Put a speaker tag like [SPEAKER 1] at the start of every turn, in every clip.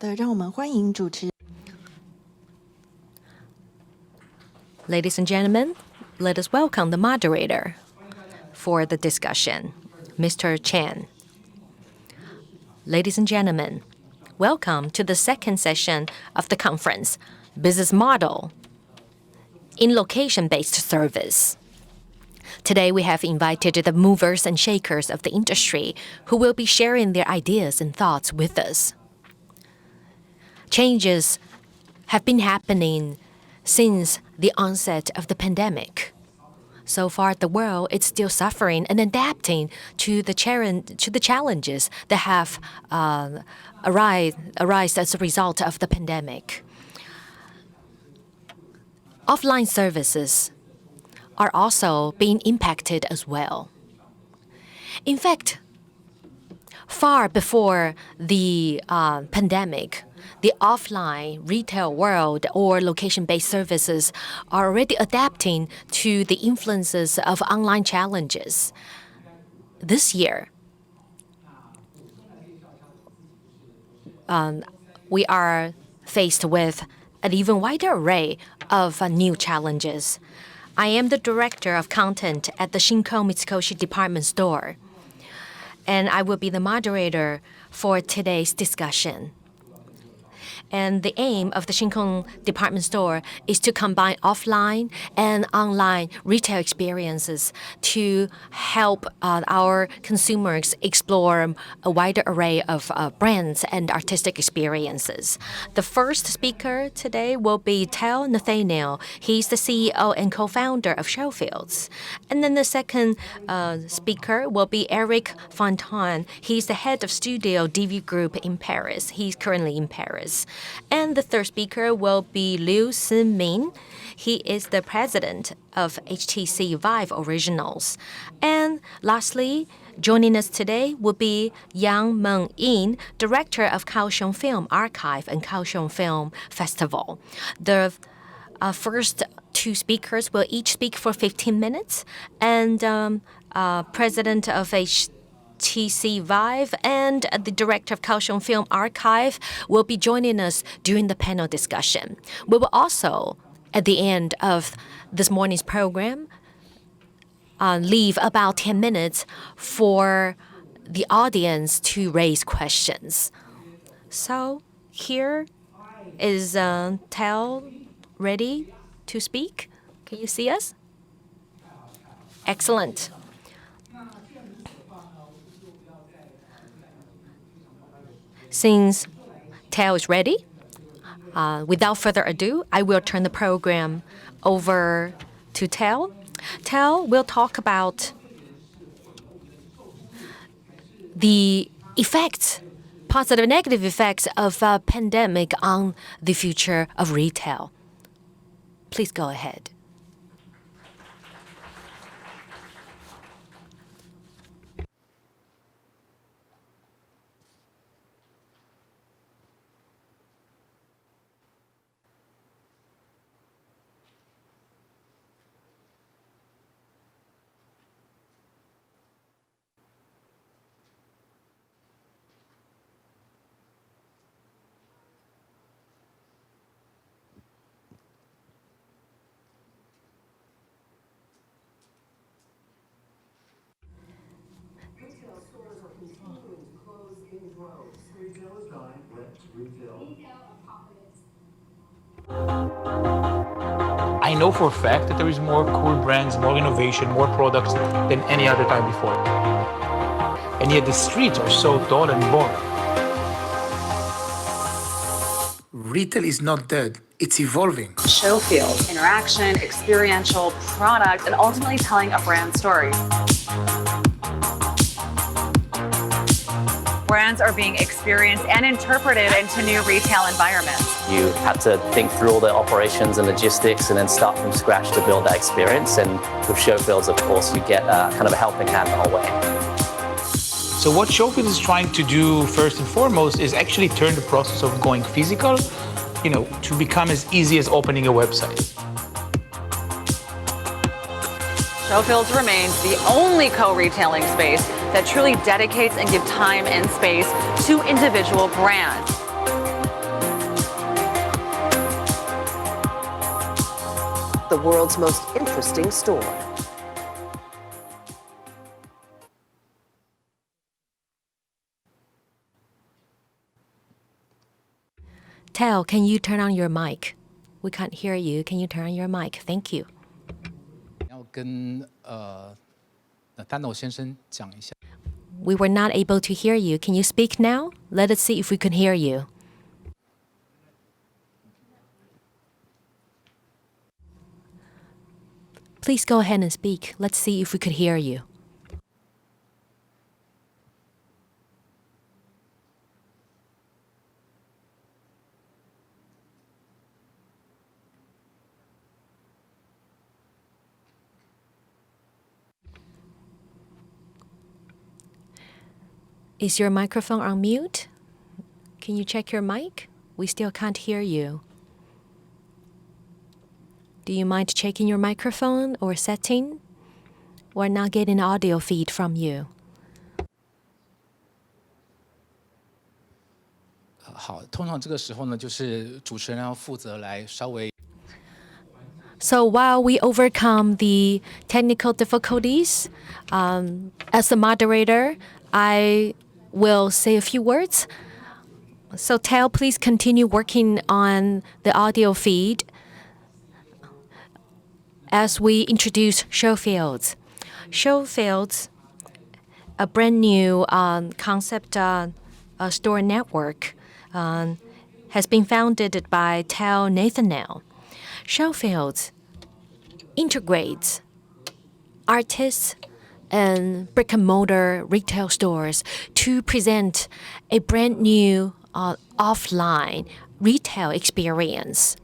[SPEAKER 1] 的，让我们欢迎主持。
[SPEAKER 2] Ladies and gentlemen, let us welcome the moderator for the discussion, Mr. Chen. Ladies and gentlemen, welcome to the second session of the conference, Business Model in Location-Based Service. Today, we have invited the movers and shakers of the industry who will be sharing their ideas and thoughts with us. Changes have been happening since the onset of the pandemic. So far, the world is still suffering and adapting to the challenges that have arisen as a result of the pandemic. Offline services are also being impacted as well. In fact, far before the pandemic, the offline retail world or location-based services are already adapting to the influences of online challenges. This year, we are faced with an even wider array of new challenges. I am the director of content at the Shinko Mitsukoshi department store, and I will be the moderator for today's discussion. And the aim of the Shinko department store is to combine offline and online retail experiences to help our consumers explore a wider array of brands and artistic experiences. The first speaker today will be Tel Nathaniel. He's the CEO and co-founder of Showfields. And then the second speaker will be Eric Fontaine. He's the head of Studio DV Group in Paris. He's currently in Paris. And the third speaker will be Liu Si-min. He is the president of HTC Vive Originals. And lastly, joining us today will be Yang Meng-yin, director of Kaohsiung Film Archive and Kaohsiung Film Festival. The first two speakers will each speak for 15 minutes, and president of HTC Vive and the director of Kaohsiung Film Archive will be joining us during the panel discussion. We will also, at the end of this morning's program, leave about 10 minutes for the audience to raise questions. So here is Tel ready to speak. Can you see us? Excellent. Since Tel is ready, without further ado, I will turn the program over to Tel. Tel will talk about the effects, positive and negative effects of a pandemic on the future of retail. Please go ahead.
[SPEAKER 3] I know for a fact that there is more cool brands, more innovation, more products than any other time before. And yet the streets are so dull and boring.
[SPEAKER 4] Retail is not dead, it's evolving.
[SPEAKER 5] Showfields, interaction, experiential, product, and ultimately telling a brand story. Brands are being experienced and interpreted into new retail environments.
[SPEAKER 6] You had to think through all the operations and logistics and then start from scratch to build that experience. And with Showfields, of course, you get kind of a helping hand the whole way.
[SPEAKER 3] So what Showfields is trying to do first and foremost is actually turn the process of going physical, to become as easy as opening a website.
[SPEAKER 5] Showfields remains the only co-retailing space that truly dedicates and gives time and space to individual brands.
[SPEAKER 1] the world's most interesting store.
[SPEAKER 2] Tao, can you turn on your mic? We can't hear you. Can you turn on your mic? Thank you.
[SPEAKER 7] 要跟Nathaniel 先生讲一下。
[SPEAKER 2] We were not able to hear you. Can you speak now? Let us see if we can hear you. Please go ahead and speak. Let's see if we could hear you. Is your microphone on mute? Can you check your mic? We still can't hear you. Do you mind checking your microphone or setting? We're not getting audio feed from you.
[SPEAKER 7] 好，通常这个时候呢，就是主持人要负责来稍微。
[SPEAKER 2] So while we overcome the technical difficulties, as the moderator, I will say a few words. So Tao, please continue working on the audio feed as we introduce Showfields. Showfields, a brand new concept store network, has been founded by Tao Nathaniel. Showfields integrates artists and brick-and-mortar retail stores to present a brand new offline retail experience.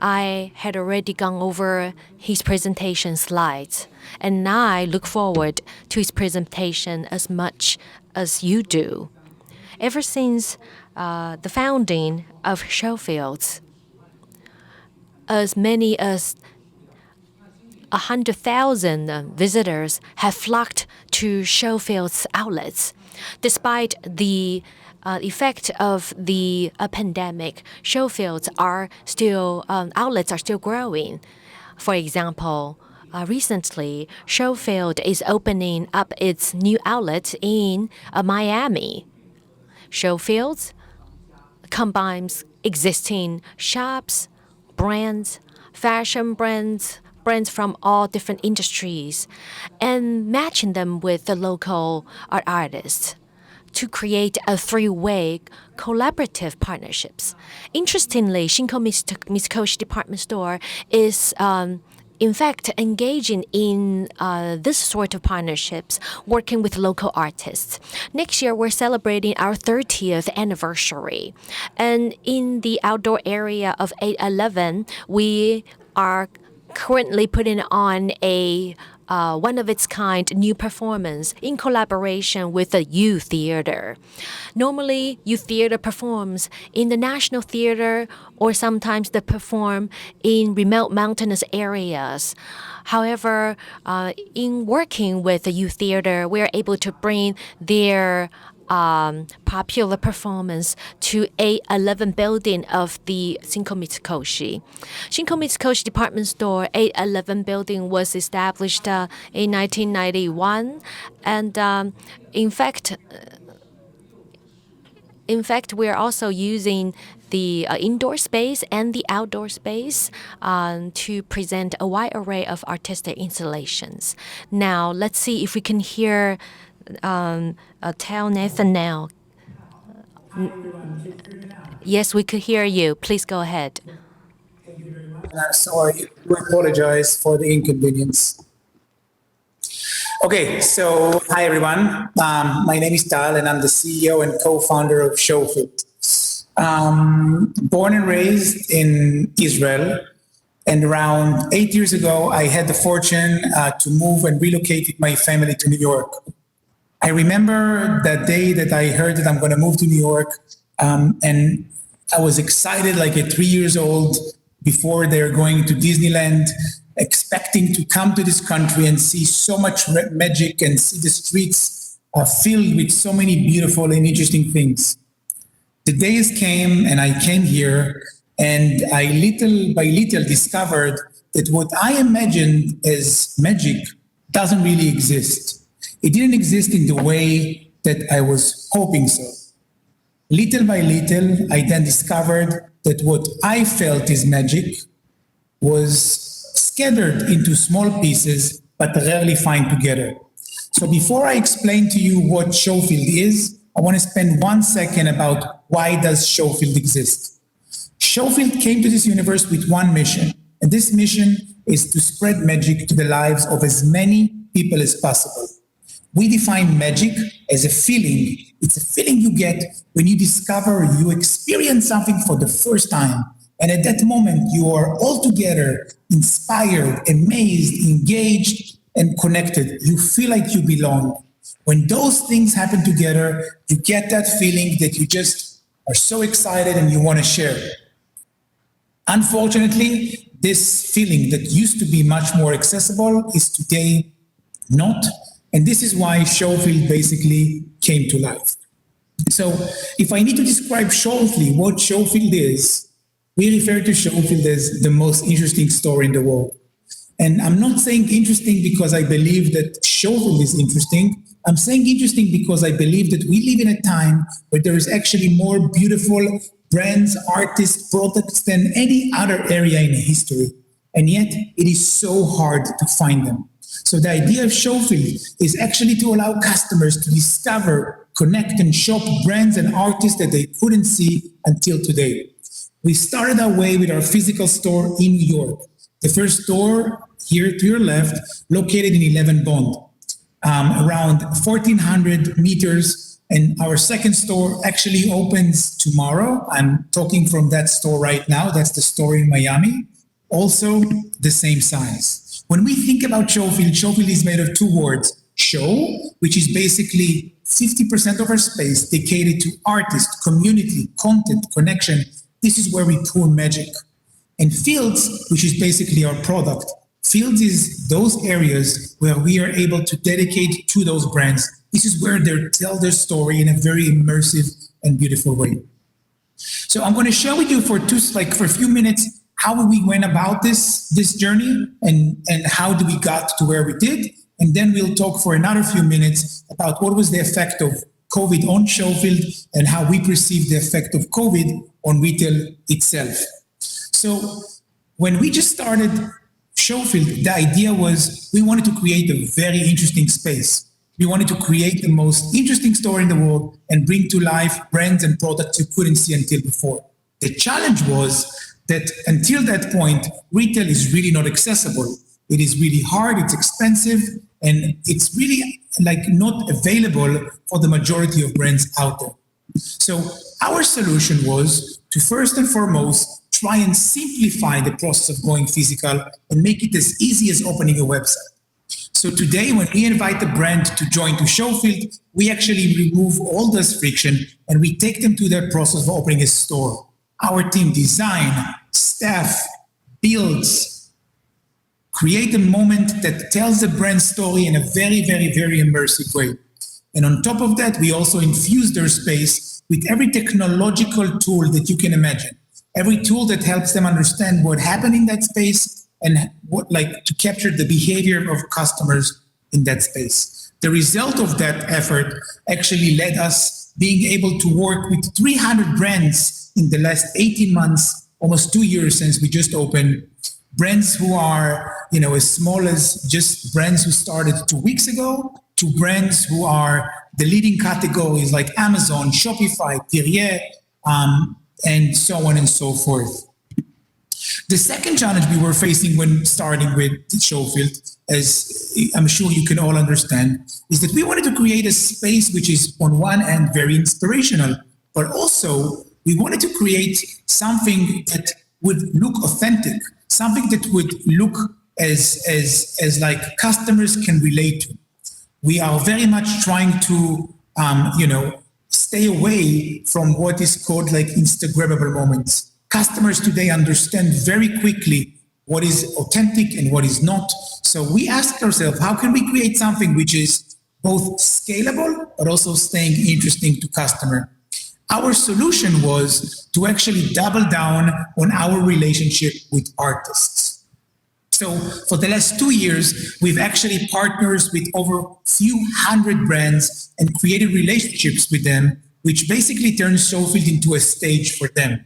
[SPEAKER 2] I had already gone over his presentation slides, and I look forward to his presentation as much as you do. Ever since the founding of Showfields, as many as 100,000 visitors have flocked to Showfields outlets. Despite the effect of the pandemic, Showfields are still outlets are still growing. For example, recently, Showfield is opening up its new outlet in Miami. Showfields combines existing shops, brands, fashion brands from all different industries, and matching them with the local art artists to create a three-way collaborative partnerships. Interestingly, Shinko Mitsukoshi Department Store is in fact engaging in this sort of partnerships, working with local artists. Next year, we're celebrating our 30th anniversary. And in the outdoor area of 811, we are currently putting on a one-of-its-kind new performance in collaboration with the U Theater. Normally, U Theater performs in the National Theater, or sometimes they perform in remote mountainous areas. However, in working with the U Theater, we are able to bring their popular performance to A11 building of the Shinko Mitsukoshi. Shinko Mitsukoshi Department Store A11 building was established in 1991, and in fact, we are also using the indoor space and the outdoor space to present a wide array of artistic installations. Now, let's see if we can hear Tao Nathaniel. Yes, we could hear you. Please go ahead.
[SPEAKER 4] Sorry, we apologize for the inconvenience. Okay, so hi everyone. My name is Tal, and I'm the CEO and co-founder of Showfield. Born and raised in Israel, and around 8 years ago, I had the fortune to move and relocate with my family to New York. I remember that day that I heard that I'm going to move to New York, and I was excited like at 3 years old before they're going to Disneyland, expecting to come to this country and see so much magic and see the streets filled with so many beautiful and interesting things. The days came and I came here, and I little by little discovered that what I imagined as magic doesn't really exist. It didn't exist in the way that I was hoping so. Little by little, I then discovered that what I felt is magic was scattered into small pieces, but rarely fine together. So before I explain to you what Schofield is, I want to spend 1 second about why does Schofield exist. Schofield came to this universe with one mission, and this mission is to spread magic to the lives of as many people as possible. We define magic as a feeling. It's a feeling you get when you discover, you experience something for the first time. And at that moment, you are altogether inspired, amazed, engaged, and connected. You feel like you belong. When those things happen together, you get that feeling that you just are so excited and you want to share. Unfortunately, this feeling that used to be much more accessible is today not. And this is why Schofield basically came to life. So if I need to describe shortly what Schofield is, we refer to Schofield as the most interesting store in the world. And I'm not saying interesting because I believe that Schofield is interesting. I'm saying interesting because I believe that we live in a time where there is actually more beautiful brands, artists, products than any other area in history. And yet it is so hard to find them. So the idea of Schofield is actually to allow customers to discover, connect, and shop brands and artists that they couldn't see until today. We started our way with our physical store in New York. The first store here to your left, located in 11 Bond, around 1,400 meters. And our second store actually opens tomorrow. I'm talking from that store right now. That's the store in Miami. Also the same size. When we think about Schofield, Schofield is made of two words. Show, which is basically 50% of our space dedicated to artists, community, content, connection. This is where we pour magic. And Fields, which is basically our product. Fields is those areas where we are able to dedicate to those brands. This is where they tell their story in a very immersive and beautiful way. So I'm going to share with you for a few minutes how we went about this journey and how we got to where we did. And then we'll talk for another few minutes about what was the effect of COVID on Schofield and how we perceive the effect of COVID on retail itself. So when we just started Schofield, the idea was we wanted to create a very interesting space. We wanted to create the most interesting store in the world and bring to life brands and products you couldn't see until before. The challenge was that until that point, retail is really not accessible. It is really hard, it's expensive, and it's really not available for the majority of brands out there. So our solution was to first and foremost try and simplify the process of going physical and make it as easy as opening a website. So today, when we invite the brand to join to Schofield, we actually remove all this friction and we take them to their process of opening a store. Our team design, staff, builds, create a moment that tells the brand story in a very, very, very immersive way. And on top of that, we also infuse their space with every technological tool that you can imagine. Every tool that helps them understand what happened in that space and to capture the behavior of customers in that space. The result of that effort actually led us being able to work with 300 brands in the last 18 months, almost 2 years since we just opened. Brands who are, as small as just brands who started 2 weeks ago, to brands who are the leading categories like Amazon, Shopify, Perrier, and so on and so forth. The second challenge we were facing when starting with Schofield, as I'm sure you can all understand, is that we wanted to create a space which is on one end very inspirational, but also we wanted to create something that would look authentic, something that would look as like customers can relate to. We are very much trying to, stay away from what is called like Instagrammable moments. Customers today understand very quickly what is authentic and what is not. So we asked ourselves, how can we create something which is both scalable, but also staying interesting to customer? Our solution was to actually double down on our relationship with artists. So for the last 2 years, we've actually partnered with over few hundred brands and created relationships with them, which basically turns Showfield into a stage for them.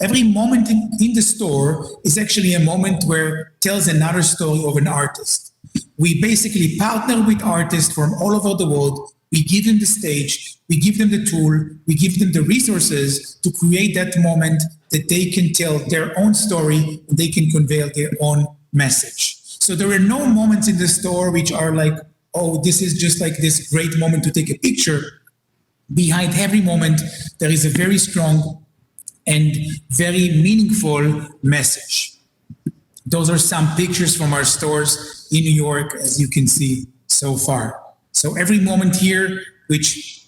[SPEAKER 4] Every moment in the store is actually a moment where tells another story of an artist. We basically partner with artists from all over the world. We give them the stage, we give them the tool, we give them the resources to create that moment that they can tell their own story and they can convey their own message. So there are no moments in the store which are like, oh, this is just like this great moment to take a picture. Behind every moment, there is a very strong and very meaningful message. Those are some pictures from our stores in New York, as you can see so far. So every moment here, which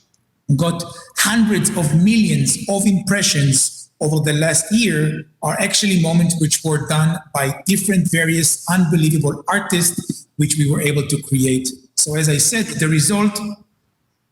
[SPEAKER 4] got hundreds of millions of impressions over the last year, are actually moments which were done by different, various, unbelievable artists, which we were able to create. So as I said, the result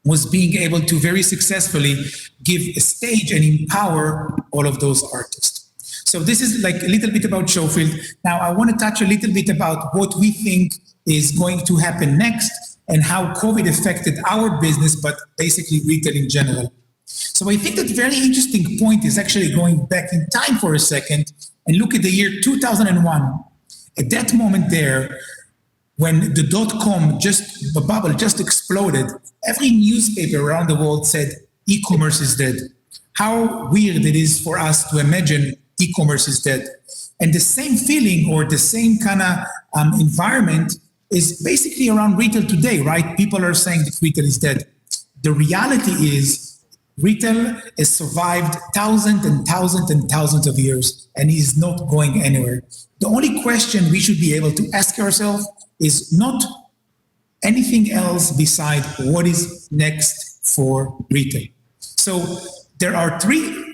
[SPEAKER 4] was being able to very successfully give a stage and empower all of those artists. So this is like a little bit about Showfield. Now I want to touch a little bit about what we think is going to happen next and how COVID affected our business, but basically retail in general. So I think that very interesting point is actually going back in time for a second and look at the year 2001. At that moment there, when the dot-com bubble just exploded, every newspaper around the world said e-commerce is dead. How weird it is for us to imagine e-commerce is dead. And the same feeling or the same kind of environment is basically around retail today, right? People are saying that retail is dead. The reality is retail has survived thousands and thousands and thousands of years and is not going anywhere. The only question we should be able to ask ourselves is not anything else beside what is next for retail. So there are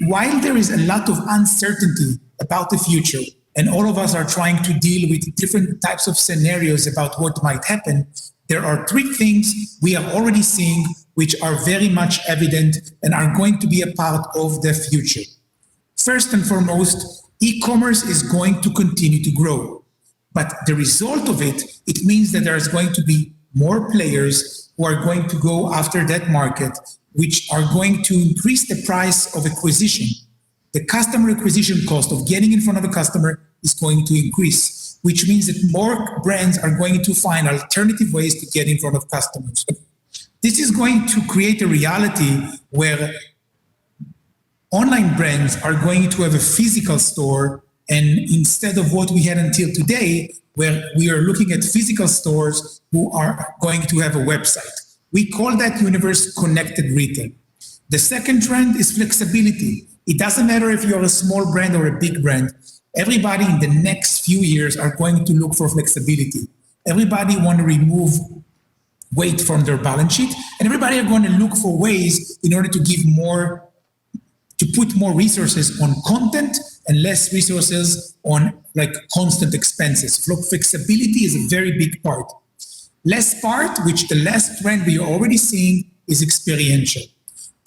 [SPEAKER 4] while there is a lot of uncertainty about the future, and all of us are trying to deal with different types of scenarios about what might happen, there are three things we are already seeing which are very much evident and are going to be a part of the future. First and foremost, e-commerce is going to continue to grow. But the result of it means that there's going to be more players who are going to go after that market, which are going to increase the price of acquisition. The customer acquisition cost of getting in front of a customer is going to increase, which means that more brands are going to find alternative ways to get in front of customers. This is going to create a reality where online brands are going to have a physical store, and instead of what we had until today, where we are looking at physical stores who are going to have a website. We call that universe connected retail. The second trend is flexibility. It doesn't matter if you're a small brand or a big brand. Everybody in the next few years are going to look for flexibility. Everybody want to remove weight from their balance sheet, and everybody are going to look for ways in order to put more resources on content and less resources on like constant expenses. Flexibility is a very big part. Less part, which the last trend we are already seeing, is experiential.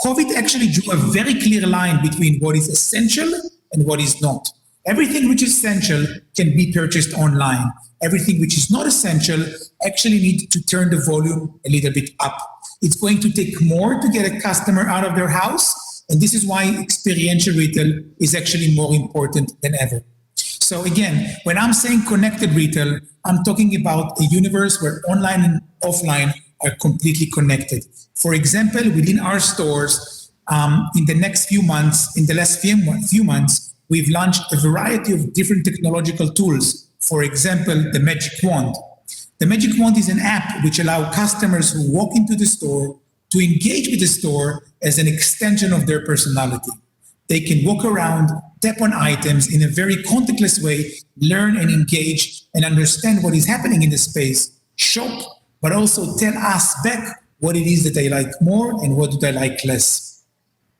[SPEAKER 4] COVID actually drew a very clear line between what is essential and what is not. Everything which is essential can be purchased online. Everything which is not essential actually needs to turn the volume a little bit up. It's going to take more to get a customer out of their house, and this is why experiential retail is actually more important than ever. So again, when I'm saying connected retail, I'm talking about a universe where online and offline are completely connected. For example, within our stores, in the next few months, in the last few months, we've launched a variety of different technological tools. For example, the Magic Wand. The Magic Wand is an app which allows customers who walk into the store to engage with the store as an extension of their personality. They can walk around, tap on items in a very contactless way, learn and engage and understand what is happening in the space, shop, but also tell us back what it is that they like more and what do they like less.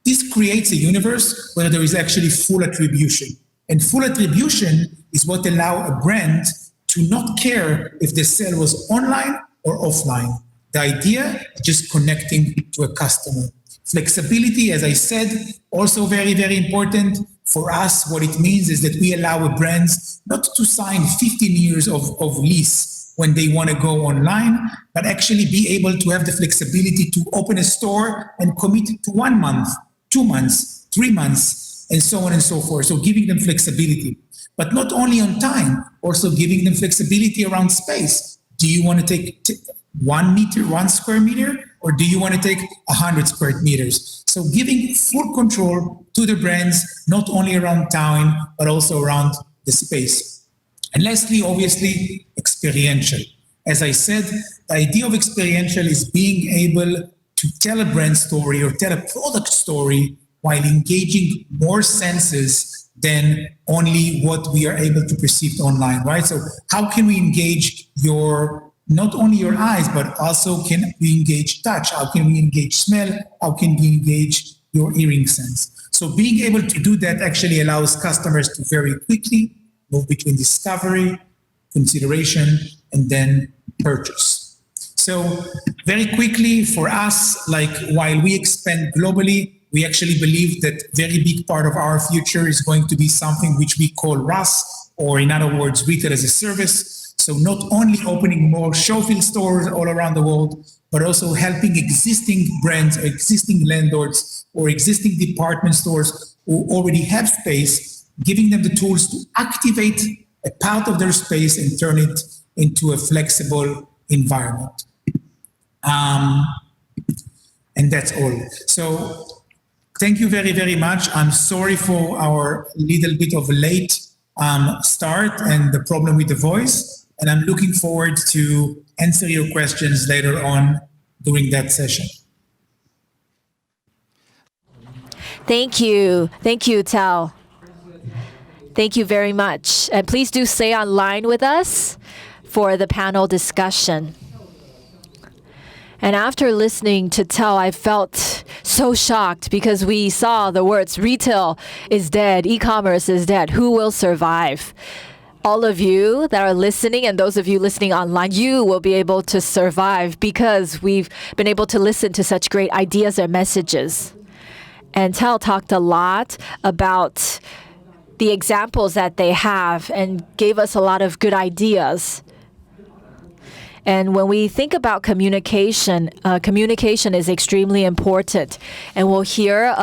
[SPEAKER 4] This creates a universe where there is actually full attribution. And full attribution is what allows a brand to not care if the sale was online or offline. The idea is just connecting to a customer. Flexibility, as I said, also very, very important. For us, what it means is that we allow brands not to sign 15 years of lease when they want to go online, but actually be able to have the flexibility to open a store and commit to 1 month, 2 months, 3 months, and so on and so forth. So giving them flexibility, but not only on time, also giving them flexibility around space. Do you want to take 1 square meter, or do you want to take 100 square meters? So giving full control to the brands, not only around time, but also around the space. And lastly, obviously, experiential. As I said, the idea of experiential is being able to tell a brand story or tell a product story while engaging more senses than only what we are able to perceive online, right? So how can we engage not only your eyes, but also can we engage touch? How can we engage smell? How can we engage your hearing sense? So being able to do that actually allows customers to very quickly move between discovery, consideration, and then purchase. So very quickly for us, like while we expand globally, we actually believe that very big part of our future is going to be something which we call RAS, or in other words, retail as a service. So not only opening more showfield stores all around the world, but also helping existing brands or existing landlords or existing department stores who already have space, giving them the tools to activate a part of their space and turn it into a flexible environment. And that's all. So thank you very, very much. I'm sorry for our little bit of a late start and the problem with the voice. And I'm looking forward to answer your questions later on during that session.
[SPEAKER 8] Thank you. Thank you, Tal. Thank you very much. And please do stay online with us for the panel discussion. And after listening to Tal, I felt so shocked because we saw the words retail is dead, e-commerce is dead. Who will survive? All of you that are listening and those of you listening online, you will be able to survive because we've been able to listen to such great ideas and messages. And Tal talked a lot about the examples that they have and gave us a lot of good ideas. And when we think about communication, communication is extremely important. And we'll hear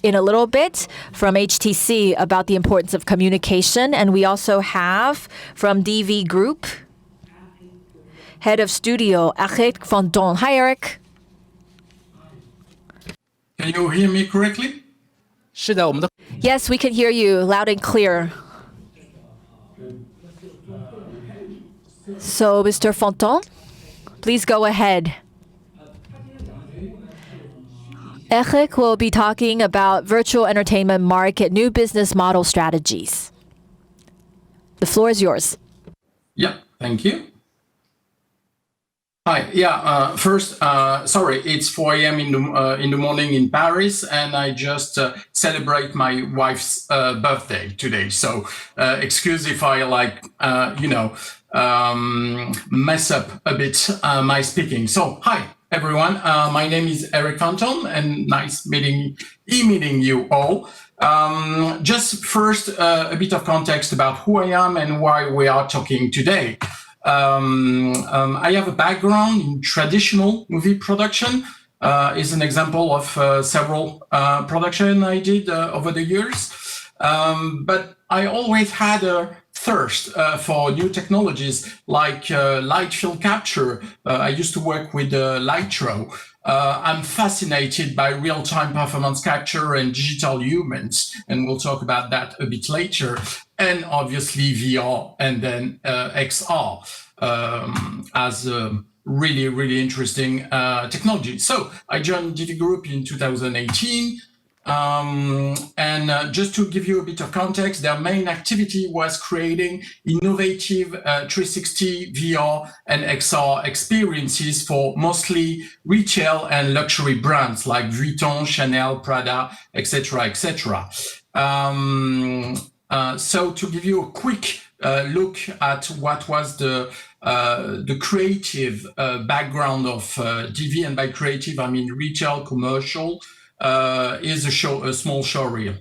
[SPEAKER 8] in a little bit from HTC about the importance of communication. And we also have from DV Group, Head of Studio, Eric Fonton. Hi, Eric.
[SPEAKER 9] Can you hear me correctly?
[SPEAKER 7] 是的，我们的
[SPEAKER 8] Yes, we can hear you loud and clear. So, Mr. Fonton, please go ahead. Eric will be talking about virtual entertainment market, new business model strategies. The floor is yours.
[SPEAKER 9] Yeah, thank you. Hi. Yeah. First, sorry, it's 4 a.m. in the morning in Paris, and I just celebrate my wife's birthday today. So, excuse if I mess up a bit my speaking. So, hi everyone. My name is Eric Anton, and nice meeting you all. Just first, a bit of context about who I am and why we are talking today. I have a background in traditional movie production. Is an example of several production I did over the years. But I always had a thirst for new technologies like light field capture. I used to work with Lightro. I'm fascinated by real-time performance capture and digital humans, and we'll talk about that a bit later. And obviously VR and then XR as a really, really interesting technology. So I joined DV Group in 2018. And just to give you a bit of context, their main activity was creating innovative 360 VR and XR experiences for mostly retail and luxury brands like Vuitton, Chanel, Prada, etc., etc. So to give you a quick look at what was the creative background of DV, and by creative I mean retail, commercial, is a small show reel.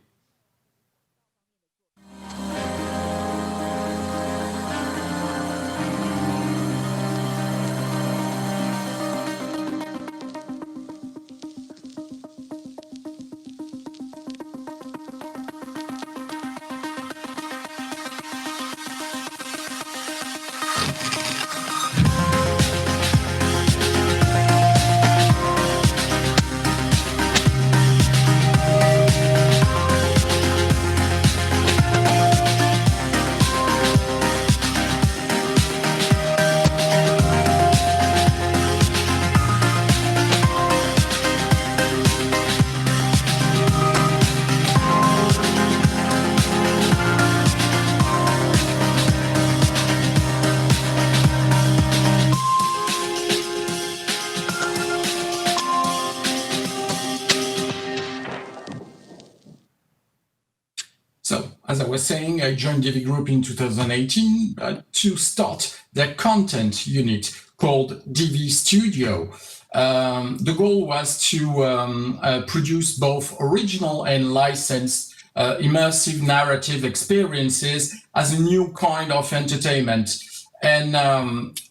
[SPEAKER 9] as I was saying, I joined DV Group in 2018 to start their content unit called DV Studio. The goal was to produce both original and licensed immersive narrative experiences as a new kind of entertainment. And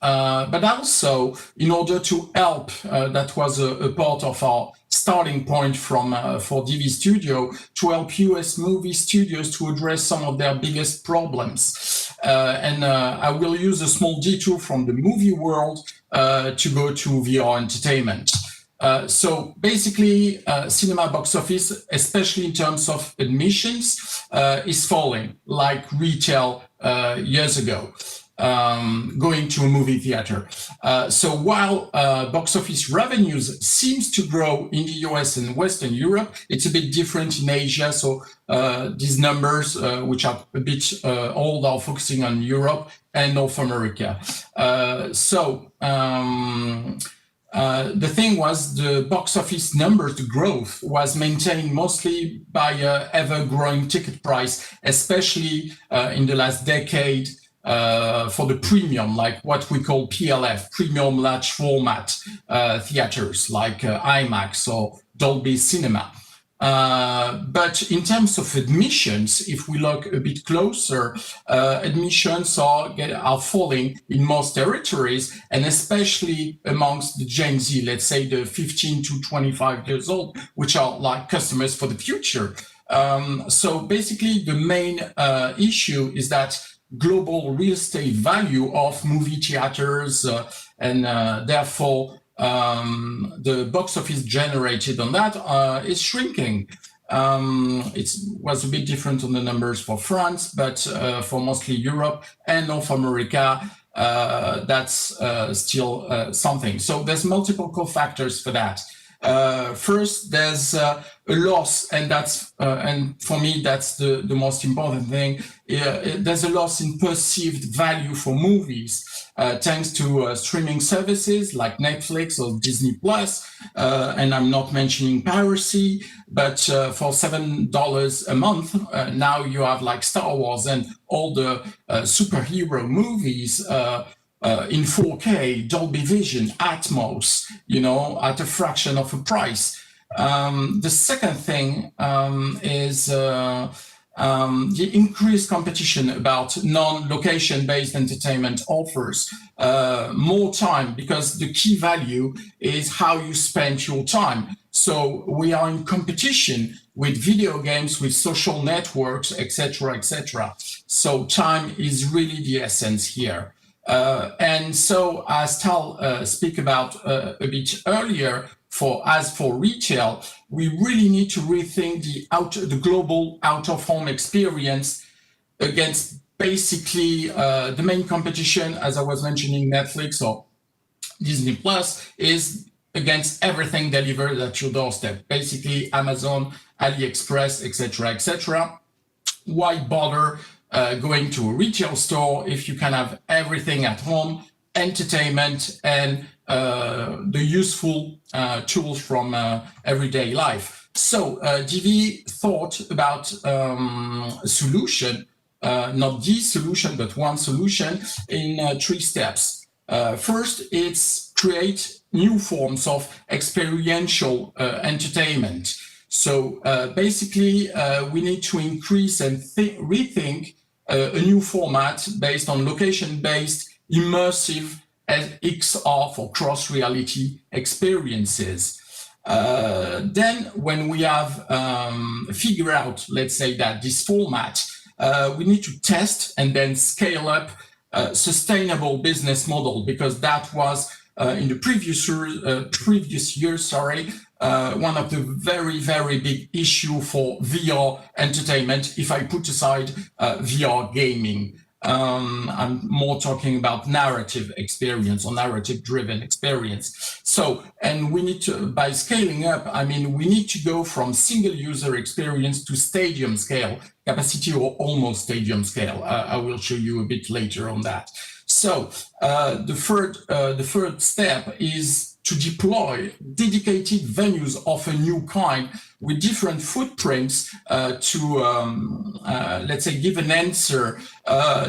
[SPEAKER 9] but also in order to help, that was a part of our starting point from for DV Studio, to help US movie studios to address some of their biggest problems. I will use a small detour from the movie world to go to VR entertainment. So basically, cinema box office, especially in terms of admissions, is falling like retail years ago. Going to a movie theater. So while box office revenues seems to grow in the US and Western Europe, it's a bit different in Asia. So these numbers, which are a bit old, are focusing on Europe and North America. The thing was, the box office numbers, the growth was maintained mostly by ever-growing ticket price, especially in the last decade. For the premium, like what we call PLF, premium large format theaters, like IMAX or Dolby Cinema. But in terms of admissions, if we look a bit closer, admissions are falling in most territories, and especially amongst the Gen Z, let's say the 15 to 25 years old, which are like customers for the future. So basically, the main issue is that global real estate value of movie theaters and therefore the box office generated on that is shrinking. It was a bit different on the numbers for France, but for mostly Europe and North America, that's still something. So there's multiple co-factors for that. First, there's a loss, and that's and for me that's the most important thing. There's a loss in perceived value for movies thanks to streaming services like Netflix or Disney Plus, and I'm not mentioning piracy. But for $7 a month, now you have like Star Wars and all the superhero movies. In 4K, Dolby Vision, Atmos, at a fraction of a price. The second thing is the increased competition about non-location-based entertainment offers more time, because the key value is how you spend your time. So we are in competition with video games, with social networks, etc., etc. So time is really the essence here. And so, as Tal spoke about a bit earlier, as for retail, we really need to rethink the global out-of-home experience against basically the main competition, as I was mentioning, Netflix or Disney Plus, is against everything delivered at your doorstep. Basically, Amazon, AliExpress, etc., etc. Why bother going to a retail store if you can have everything at home, entertainment, and the useful tools from everyday life? So DV thought about a solution, not the solution, but one solution in 3 steps. First, it's create new forms of experiential entertainment. So basically, we need to increase and rethink a new format based on location-based, immersive XR for cross-reality experiences. Then when we have figured out, let's say, that this format, we need to test and then scale up a sustainable business model, because that was in the previous years, one of the very, very big issue for VR entertainment, if I put aside VR gaming. I'm more talking about narrative experience or narrative-driven experience. So, and we need to, by scaling up, I mean, we need to go from single user experience to stadium scale, capacity or almost stadium scale. I will show you a bit later on that. So the third step is to deploy dedicated venues of a new kind with different footprints let's say, give an answer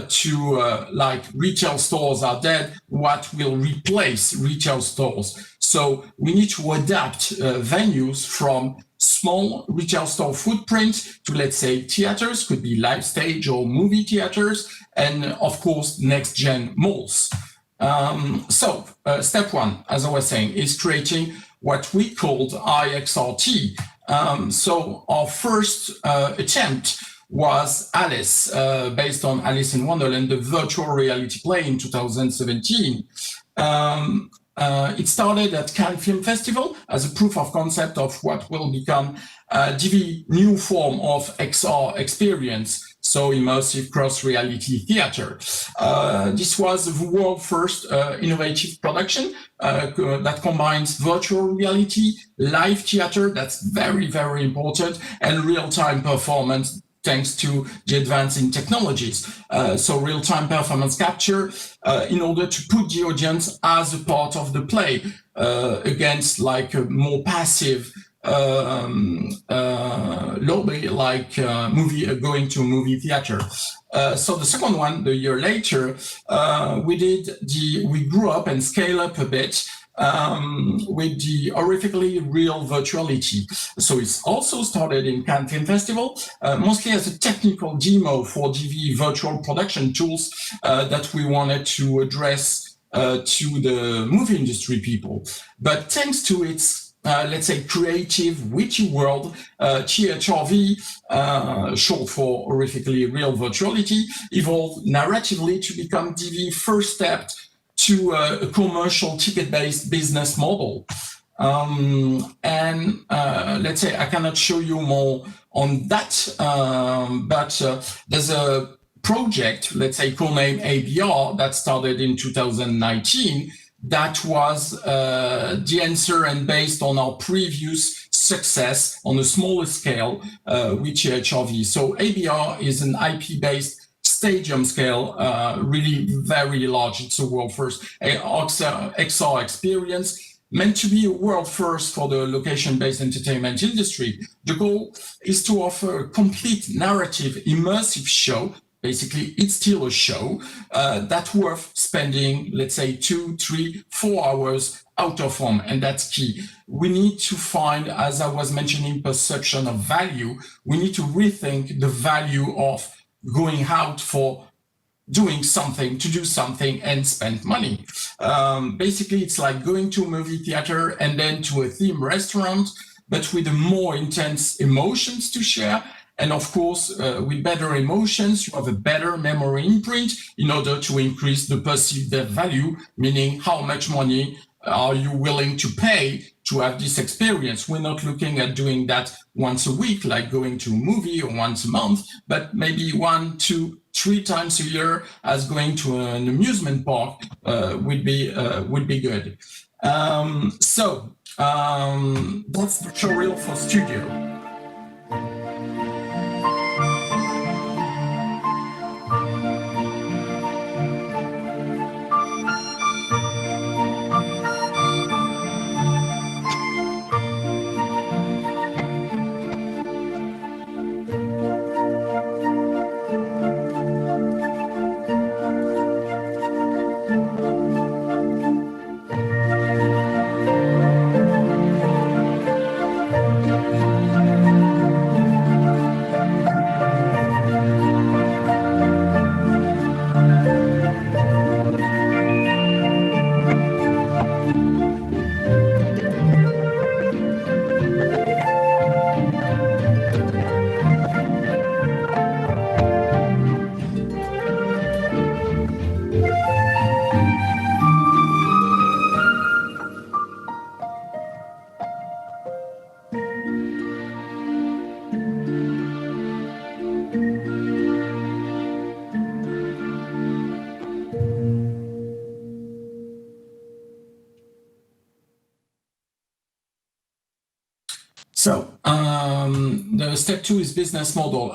[SPEAKER 9] to like retail stores are dead, what will replace retail stores. So we need to adapt venues from small retail store footprint to, let's say, theaters, could be live stage or movie theaters, and of course, next gen malls. Step one, as I was saying, is creating what we called IXRT. So our first attempt was Alice, based on Alice in Wonderland, the virtual reality play in 2017. It started at Cannes Film Festival as a proof of concept of what will become DV new form of XR experience, so immersive cross-reality theater. This was the world first innovative production that combines virtual reality, live theater, that's very, very important, and real-time performance thanks to the advance in technologies. So real-time performance capture in order to put the audience as a part of the play against like a more passive lobby, like going to a movie theater. So the second one, the year later, we grew up and scale up a bit with the horrifically real virtuality. So it's also started in Cannes Film Festival, mostly as a technical demo for DV virtual production tools that we wanted to address to the movie industry people. But thanks to its let's say, creative, witty world, THRV, short for horrifically real virtuality, evolved narratively to become DV first step to a commercial ticket-based business model. Let's say, I cannot show you more on that, but there's a project, let's say, codename ABR, that started in 2019, that was the answer and based on our previous success on a smaller scale with HRV. So ABR is an IP-based stadium scale, really very large. It's a world first XR experience, meant to be a world first for the location-based entertainment industry. The goal is to offer a complete narrative, immersive show. Basically, it's still a show that's worth spending, let's say, 2, 3, 4 hours out of home, and that's key. We need to find, as I was mentioning, perception of value. We need to rethink the value of going out for doing something, to do something and spend money. Basically, it's like going to a movie theater and then to a theme restaurant, but with more intense emotions to share. And of course, with better emotions, you have a better memory imprint in order to increase the perceived value, meaning how much money are you willing to pay to have this experience. We're not looking at doing that once a week, like going to a movie, or once a month, but maybe 1, 2, 3 times a year as going to an amusement park would be good. That's the tutorial for Studio. So the step 2 is business model.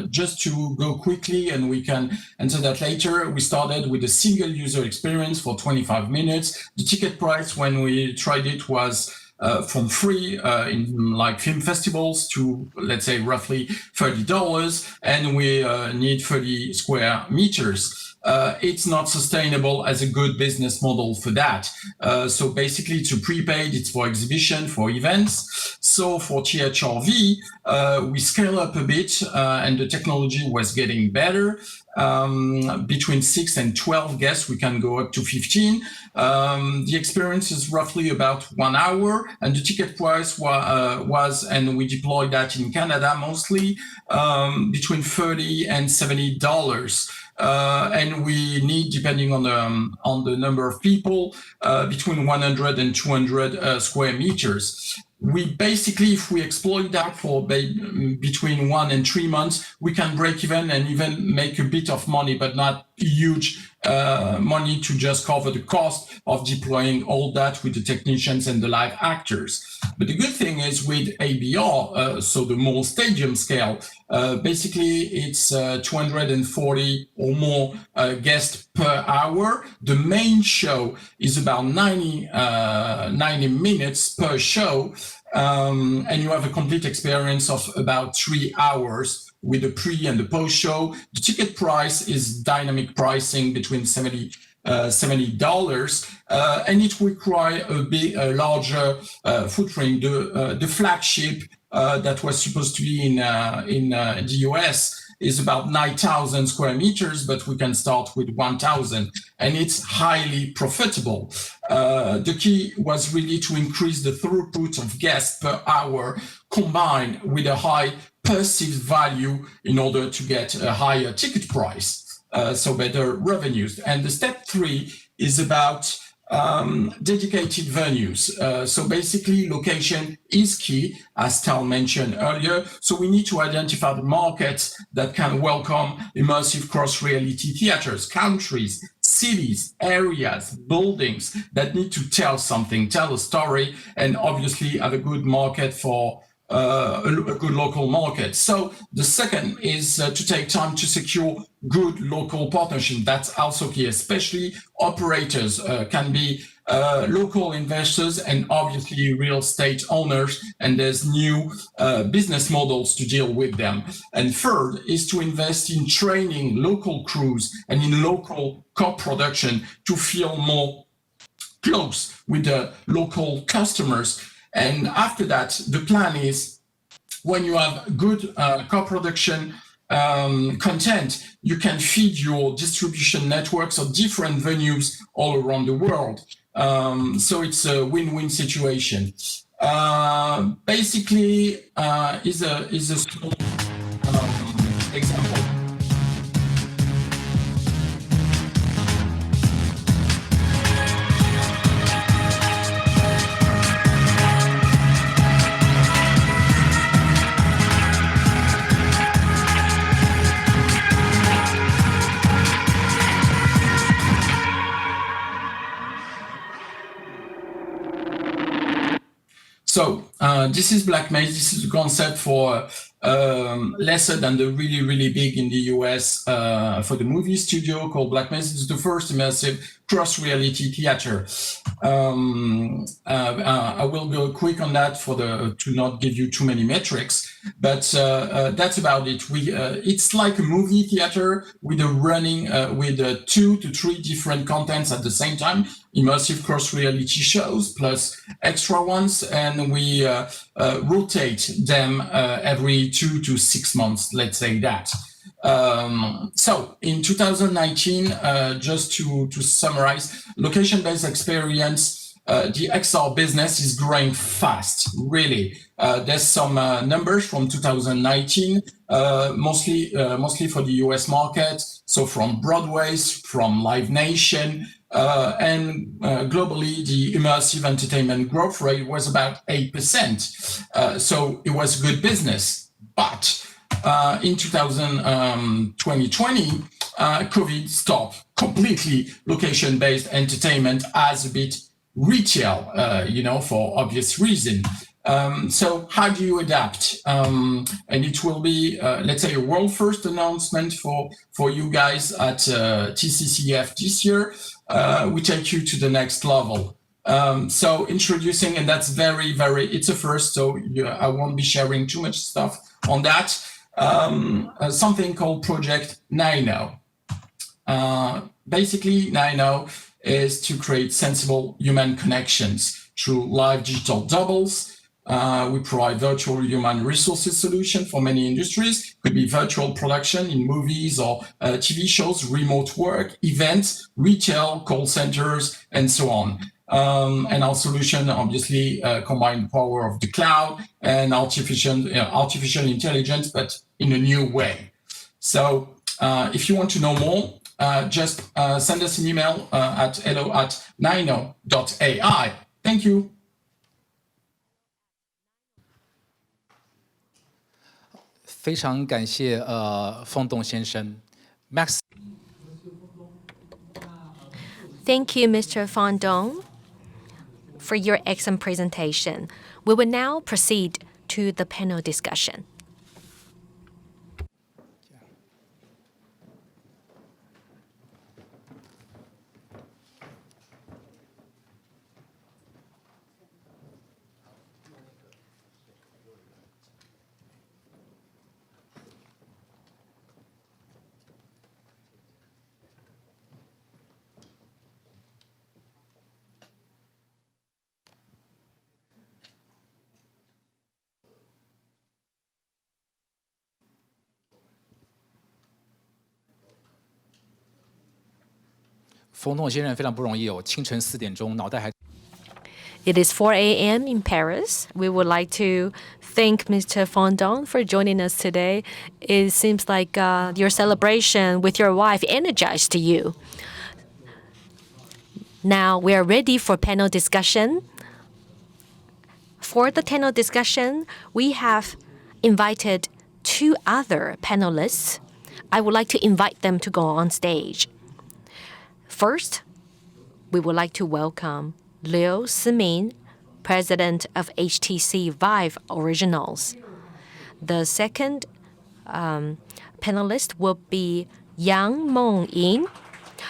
[SPEAKER 9] Just to go quickly, and we can answer that later, we started with a single user experience for 25 minutes. The ticket price when we tried it was from free in like film festivals to, let's say, roughly $30, and we need 30 square meters. It's not sustainable as a good business model for that. So basically it's a prepaid, it's for exhibition, for events. So for THRV, we scale up a bit and the technology was getting better. Between 6 and 12 guests, we can go up to 15. The experience is roughly about 1 hour, and the ticket price was, and we deployed that in Canada mostly, between $30 and $70. And we need, depending on the number of people, between 100 and 200 square meters. We basically, if we exploit that for between 1 and 3 months, we can break even and even make a bit of money, but not huge money to just cover the cost of deploying all that with the technicians and the live actors. But the good thing is with ABR, so the more stadium scale, basically it's 240 or more guests per hour. The main show is about 90 minutes per show, and you have a complete experience of about 3 hours with the pre and the post show. The ticket price is dynamic pricing between $70, and it requires a larger footprint. The flagship that was supposed to be in the US is about 9,000 square meters, but we can start with 1,000, and it's highly profitable. The key was really to increase the throughput of guests per hour combined with a high perceived value in order to get a higher ticket price, so better revenues. And the step 3 is about dedicated venues. So basically location is key, as Tal mentioned earlier. So we need to identify the markets that can welcome immersive cross-reality theaters, countries, cities, areas, buildings that need to tell something, tell a story, and obviously have a good market for a good local market. So the second is to take time to secure good local partnership. That's also key, especially operators can be local investors and obviously real estate owners, and there's new business models to deal with them. And third is to invest in training local crews and in local co-production to feel more close with the local customers. And after that, the plan is when you have good co-production content, you can feed your distribution networks of different venues all around the world. So it's a win-win situation. Basically, is a small example. So this is Black Maze. This is a concept for lesser than the really, really big in the US for the movie studio called Black Maze. It's the first immersive cross-reality theater. I will go quick on that to not give you too many metrics, but that's about it. It's like a movie theater with a running with 2 to 3 different contents at the same time, immersive cross-reality shows plus extra ones, and we rotate them every 2 to 6 months, let's say that. So in 2019, just to summarize, location-based experience, the XR business is growing fast, really. There's some numbers from 2019, mostly for the US market. So from Broadway's, from Live Nation, and globally, the immersive entertainment growth rate was about 8%. So it was good business. But in 2020, COVID stopped completely location-based entertainment as a bit retail, for obvious reason. So how do you adapt? And it will be, let's say, a world first announcement for you guys at TCCF this year. We take you to the next level. So introducing, and that's very, it's a first, so I won't be sharing too much stuff on that. Something called Project Nino. Basically, Nino is to create sensible human connections through live digital doubles. We provide virtual human resources solution for many industries. Could be virtual production in movies or TV shows, remote work, events, retail, call centers, and so on. And our solution obviously combine the power of the cloud and artificial intelligence, but in a new way. So if you want to know more, just send us an email at hello@nino.ai. Thank you.
[SPEAKER 7] 非常感谢风洞先生 ，Max。
[SPEAKER 2] Thank you, Mr. Fondong, for your excellent presentation. We will now proceed to the panel discussion. It is 4 a.m. in Paris. We would like to thank Mr. Fondong for joining us today. It seems like your celebration with your wife energized you. Now we are ready for panel discussion. For the panel discussion, we have invited 2 other panelists. I would like to invite them to go on stage. First, we would like to welcome Liu Simin, president of HTC Vive Originals. The second panelist will be Yang Mengyin,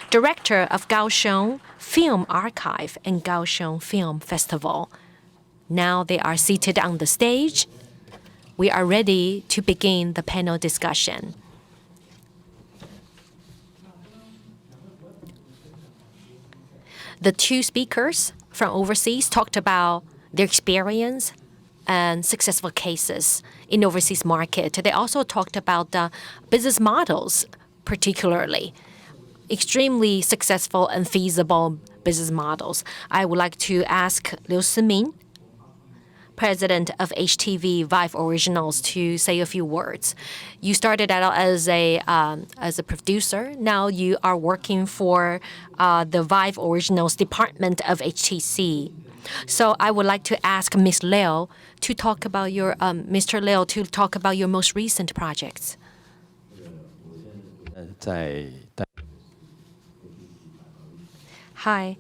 [SPEAKER 2] director of Kaohsiung Film Archive and Kaohsiung Film Festival. Now they are seated on the stage. We are ready to begin the panel discussion. The 2 speakers from overseas talked about their experience and successful cases in overseas market. They also talked about the business models, particularly extremely successful and feasible business models. I would like to ask Liu Simin, president of HTV Vive Originals, to say a few words. You started out as a producer. Now you are working for the Vive Originals department of HTC. So I would like to ask Ms. Liu to talk about your Mr. Liu to talk about your most recent projects. Hi,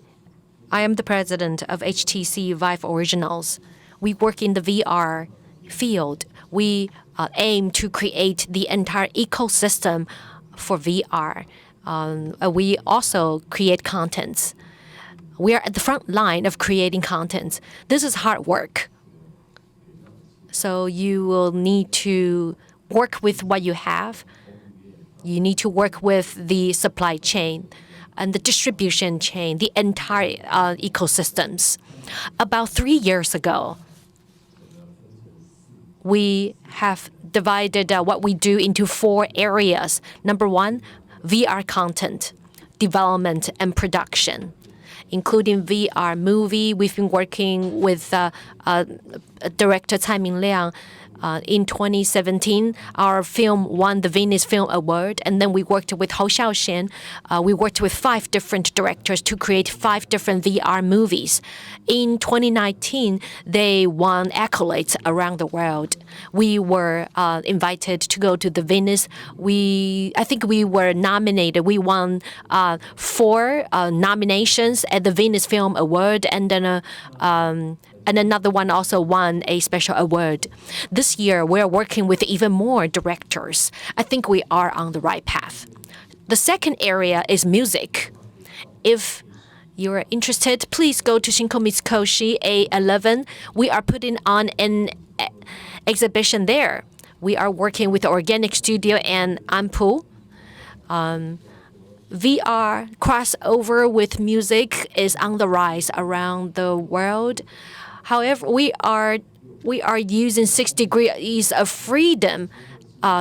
[SPEAKER 2] I am the president of HTC Vive Originals. We work in the VR field. We aim to create the entire ecosystem for VR. We also create contents. We are at the front line of creating contents. This is hard work. So you will need to work with what you have. You need to work with the supply chain and the distribution chain, the entire ecosystems. About 3 years ago, we have divided what we do into 4 areas. Number 1, VR content, development and production, including VR movie. We've been working with director Tsai Ming-liang. In 2017, our film won the Venice Film Award, and then we worked with Hou Xiaoxian. We worked with 5 different directors to create 5 different VR movies. In 2019, they won accolades around the world. We were invited to go to the Venice. I think we were nominated. We won 4 nominations at the Venice Film Award, and then and another one also won a special award. This year, we're working with even more directors. I think we are on the right path. The second area is music. If you're interested, please go to Shinko Mitsukoshi A11. We are putting on an exhibition there. We are working with the Organic Studio and Ampu. VR crossover with music is on the rise around the world. However, we are using 6 degrees of freedom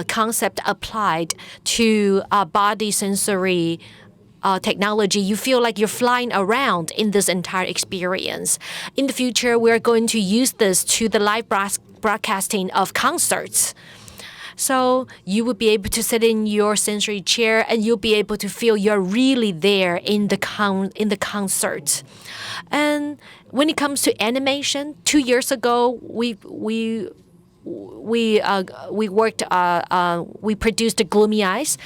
[SPEAKER 2] concept applied to body sensory technology. You feel like you're flying around in this entire experience. In the future, we're going to use this to the live broadcasting of concerts. So you will be able to sit in your sensory chair and you'll be able to feel you're really there in the concert. And when it comes to animation, 2 years ago we produced the Gloomy Eyes,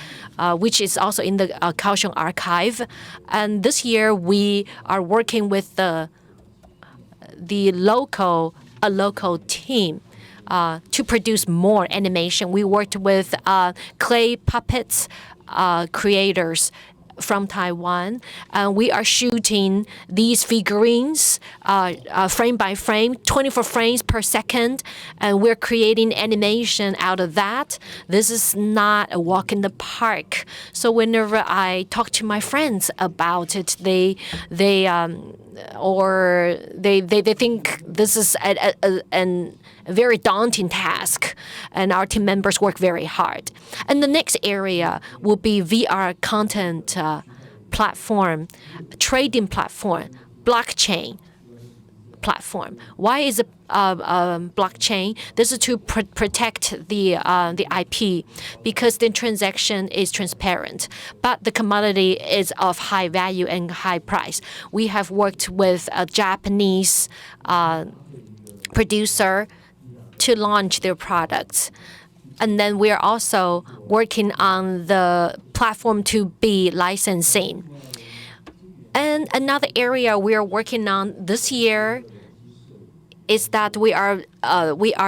[SPEAKER 2] which is also in the Kaohsiung archive. And this year we are working with the local team to produce more animation. We worked with clay puppets creators from Taiwan. We are shooting these figurines frame by frame, 24 frames per second, and we're creating animation out of that. This is not a walk in the park. So whenever I talk to my friends about it, they think this is a very daunting task, and our team members work very hard. And the next area will be VR content platform, trading platform, blockchain platform. Why is it blockchain? This is to protect the IP, because the transaction is transparent, but the commodity is of high value and high price. We have worked with a Japanese producer to launch their products. And then we are also working on the platform to be licensing. And another area we are working on this year is that we are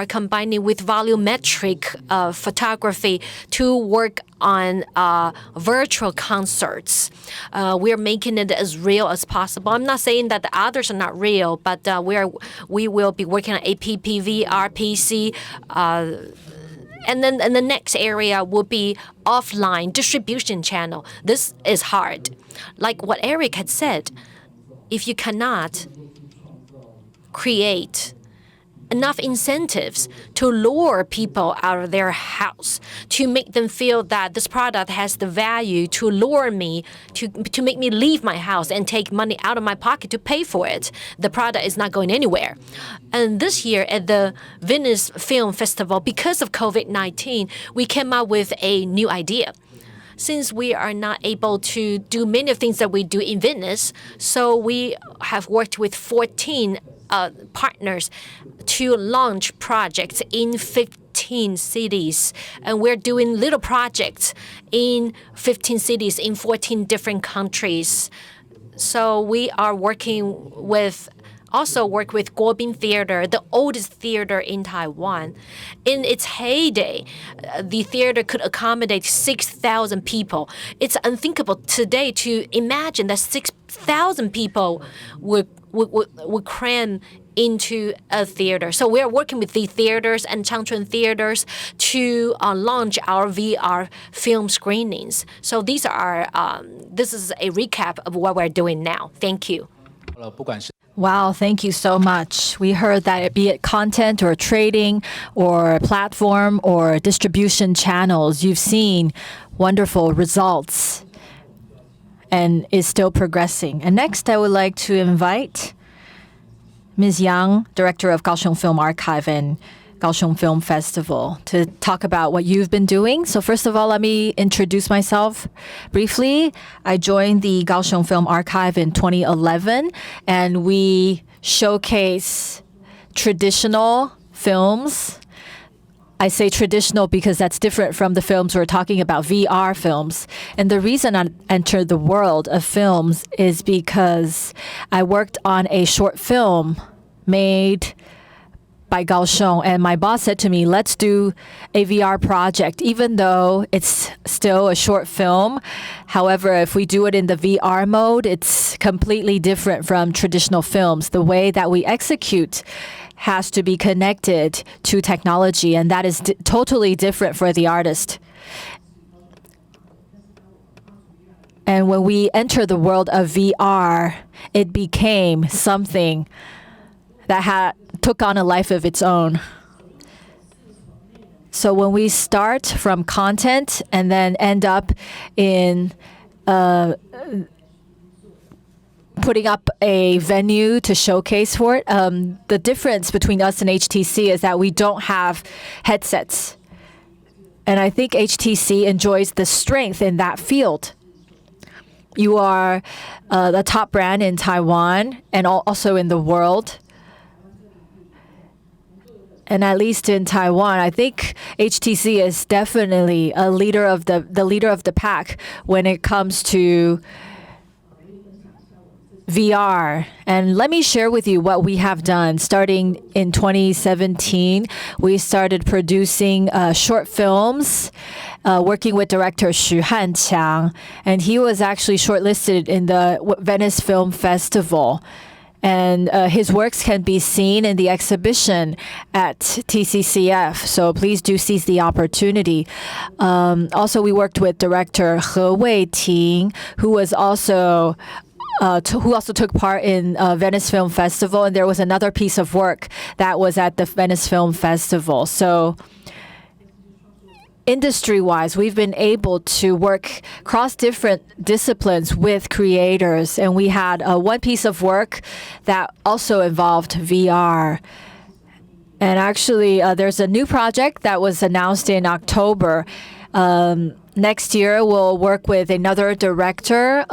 [SPEAKER 2] combining with volumetric photography to work on virtual concerts. We are making it as real as possible. I'm not saying that the others are not real, but we will be working on APP, VR, PC. And the next area will be offline distribution channel. This is hard. Like what Eric had said, if you cannot create enough incentives to lure people out of their house, to make them feel that this product has the value to lure me, to make me leave my house and take money out of my pocket to pay for it, the product is not going anywhere. And this year at the Venice Film Festival, because of COVID-19, we came up with a new idea. Since we are not able to do many of things that we do in Venice, so we have worked with 14 partners to launch projects in 15 cities. And we're doing little projects in 15 cities in 14 different countries. So we are working with Guobin Theater, the oldest theater in Taiwan. In its heyday, the theater could accommodate 6,000 people. It's unthinkable today to imagine that 6,000 people would cram into a theater. So we are working with the theaters and Changchun theaters to launch our VR film screenings. So this is a recap of what we're doing now. Thank you.
[SPEAKER 8] Wow, thank you so much. We heard that be it content or trading or platform or distribution channels, you've seen wonderful results and is still progressing. And next, I would like to invite Ms. Yang, Director of Kaohsiung Film Archive and Kaohsiung Film Festival, to talk about what you've been doing. So first of all, let me introduce myself briefly. I joined the Kaohsiung Film Archive in 2011, and we showcase traditional films. I say traditional because that's different from the films we're talking about, VR films. And the reason I entered the world of films is because I worked on a short film made by Kaohsiung, and my boss said to me, let's do a VR project, even though it's still a short film. However, if we do it in the VR mode, it's completely different from traditional films. The way that we execute has to be connected to technology, and that is totally different for the artist. And when we enter the world of VR, it became something that took on a life of its own. So when we start from content and then end up in putting up a venue to showcase for it, the difference between us and HTC is that we don't have headsets. And I think HTC enjoys the strength in that field. You are the top brand in Taiwan and also in the world. And at least in Taiwan, I think HTC is definitely a leader of the leader of the pack when it comes to VR. And let me share with you what we have done. Starting in 2017, we started producing short films, working with director Xu Hanqiang, and he was actually shortlisted in the Venice Film Festival. And his works can be seen in the exhibition at TCCF, so please do seize the opportunity. Also, we worked with director He Weiting, who also took part in Venice Film Festival, and there was another piece of work that was at the Venice Film Festival. So industry-wise, we've been able to work across different disciplines with creators, and we had one piece of work that also involved VR. And actually, there's a new project that was announced in October. Next year, we'll work with another director,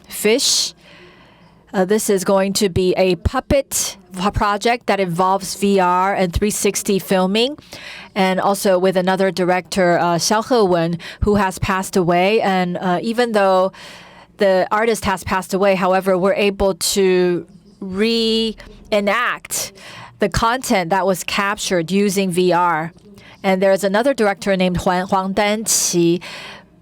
[SPEAKER 8] Fish. This is going to be a puppet project that involves VR and 360 filming, and also with another director, Xiao Hewen, who has passed away. And even though the artist has passed away, however, we're able to reenact the content that was captured using VR. And there's another director named Huang Danqi,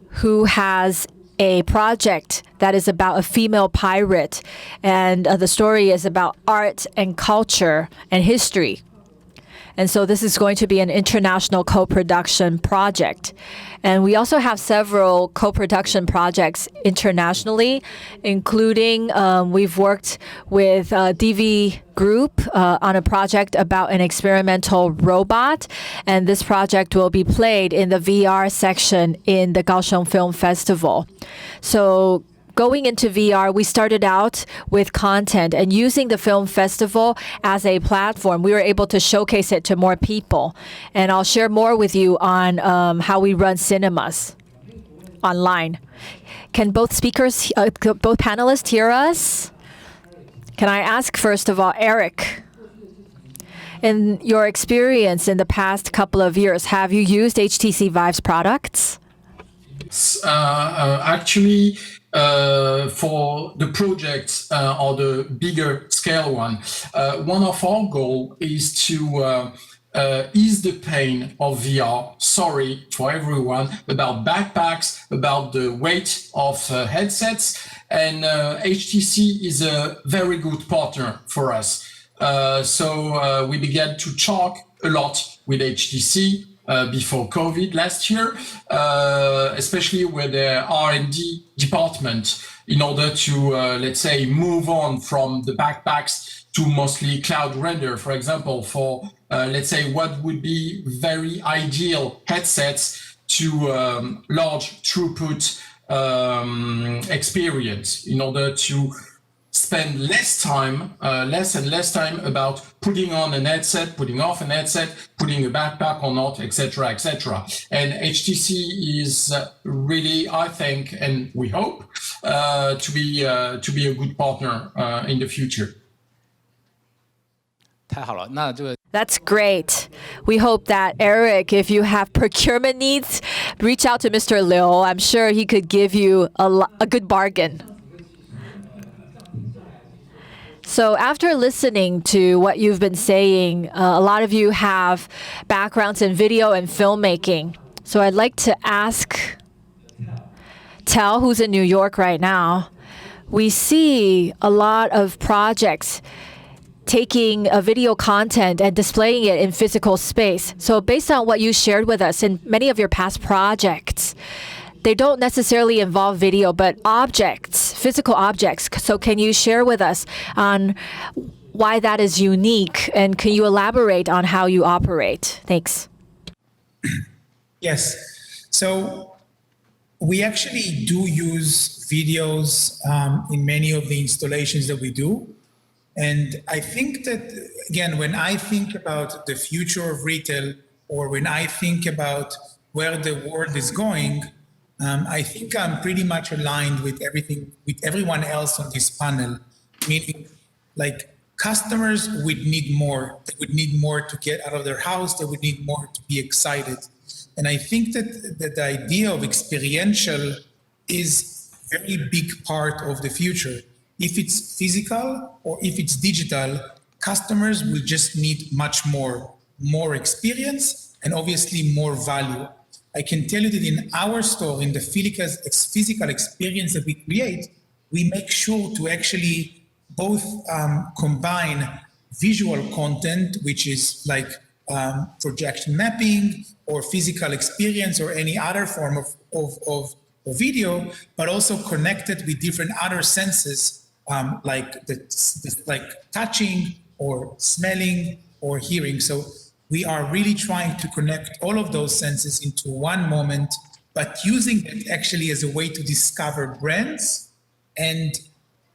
[SPEAKER 8] who has a project that is about a female pirate, and the story is about art and culture and history. And so this is going to be an international co-production project. And we also have several co-production projects internationally, including we've worked with DV Group on a project about an experimental robot. And this project will be played in the VR section in the Kaohsiung Film Festival. So going into VR, we started out with content, and using the film festival as a platform, we were able to showcase it to more people. And I'll share more with you on how we run cinemas online. Can both speakers, both panelists hear us? Can I ask, first of all, Eric, in your experience in the past couple of years, have you used HTC Vive's products?
[SPEAKER 9] Actually, for the projects or the bigger scale one of our goal is to ease the pain of VR. Sorry for everyone about backpacks, about the weight of headsets, and HTC is a very good partner for us. So we began to talk a lot with HTC before COVID last year, especially with the R&D department, in order to, let's say, move on from the backpacks to mostly cloud render, for example, for, let's say, what would be very ideal headsets to large throughput experience, in order to spend less and less time about putting on an headset, putting off an headset, putting a backpack or not, etc., etc. And HTC is really, I think, and we hope, to be a good partner in the future.
[SPEAKER 8] That's great. We hope that, Eric, if you have procurement needs, reach out to Mr. Liu. I'm sure he could give you a good bargain. So after listening to what you've been saying, a lot of you have backgrounds in video and filmmaking. So I'd like to ask Tal, who's in New York right now, we see a lot of projects taking a video content and displaying it in physical space. So based on what you shared with us in many of your past projects, they don't necessarily involve video, but objects, physical objects. So can you share with us on why that is unique, and can you elaborate on how you operate? Thanks.
[SPEAKER 4] Yes. So we actually do use videos in many of the installations that we do. And I think that, again, when I think about the future of retail, or when I think about where the world is going, I think I'm pretty much aligned with everyone else on this panel, meaning like customers would need more. They would need more to get out of their house. They would need more to be excited. And I think that the idea of experiential is a very big part of the future. If it's physical or if it's digital, customers will just need much more experience and obviously more value. I can tell you that in our store, in the physical experience that we create, we make sure to actually both combine visual content, which is like projection mapping or physical experience or any other form of video, but also connected with different other senses, like like touching or smelling or hearing. So we are really trying to connect all of those senses into one moment, but using it actually as a way to discover brands and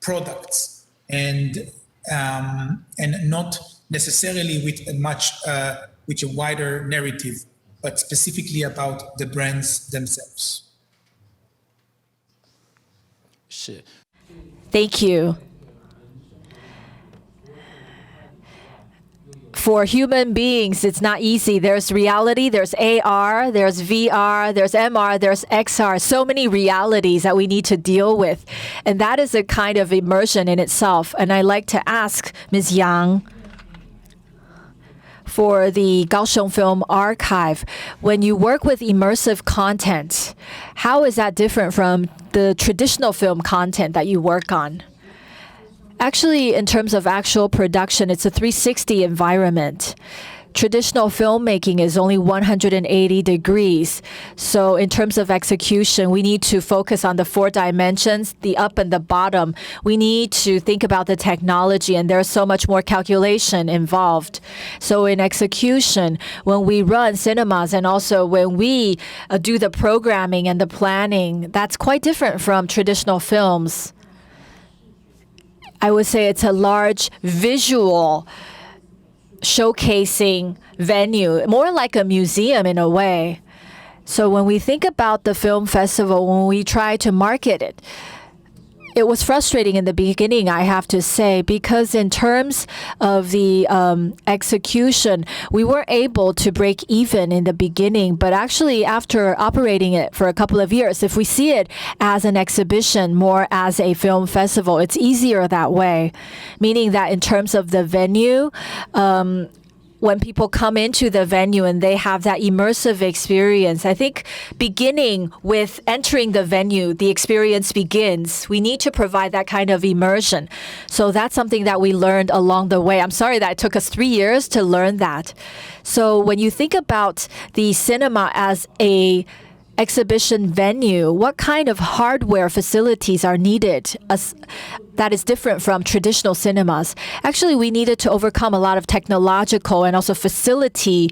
[SPEAKER 4] products, and not necessarily with a wider narrative, but specifically about the brands themselves.
[SPEAKER 8] Thank you. For human beings, it's not easy. There's reality, there's AR, there's VR, there's MR, there's XR, so many realities that we need to deal with. And that is a kind of immersion in itself. And I'd like to ask Ms. Yang, for the Kaohsiung Film Archive, when you work with immersive content, how is that different from the traditional film content that you work on? Actually, in terms of actual production, it's a 360 environment. Traditional filmmaking is only 180 degrees. So in terms of execution, we need to focus on the 4 dimensions, the up and the bottom. We need to think about the technology, and there's so much more calculation involved. So in execution, when we run cinemas and also when we do the programming and the planning, that's quite different from traditional films. I would say it's a large visual showcasing venue, more like a museum in a way. So when we think about the film festival, when we try to market it, it was frustrating in the beginning, I have to say, because in terms of the execution, we weren't able to break even in the beginning. But actually, after operating it for a couple of years, if we see it as an exhibition, more as a film festival, it's easier that way. Meaning that in terms of the venue, when people come into the venue and they have that immersive experience, I think beginning with entering the venue, the experience begins. We need to provide that kind of immersion. So that's something that we learned along the way. I'm sorry that it took us 3 years to learn that. So when you think about the cinema as a exhibition venue, what kind of hardware facilities are needed that is different from traditional cinemas? Actually, we needed to overcome a lot of technological and also facility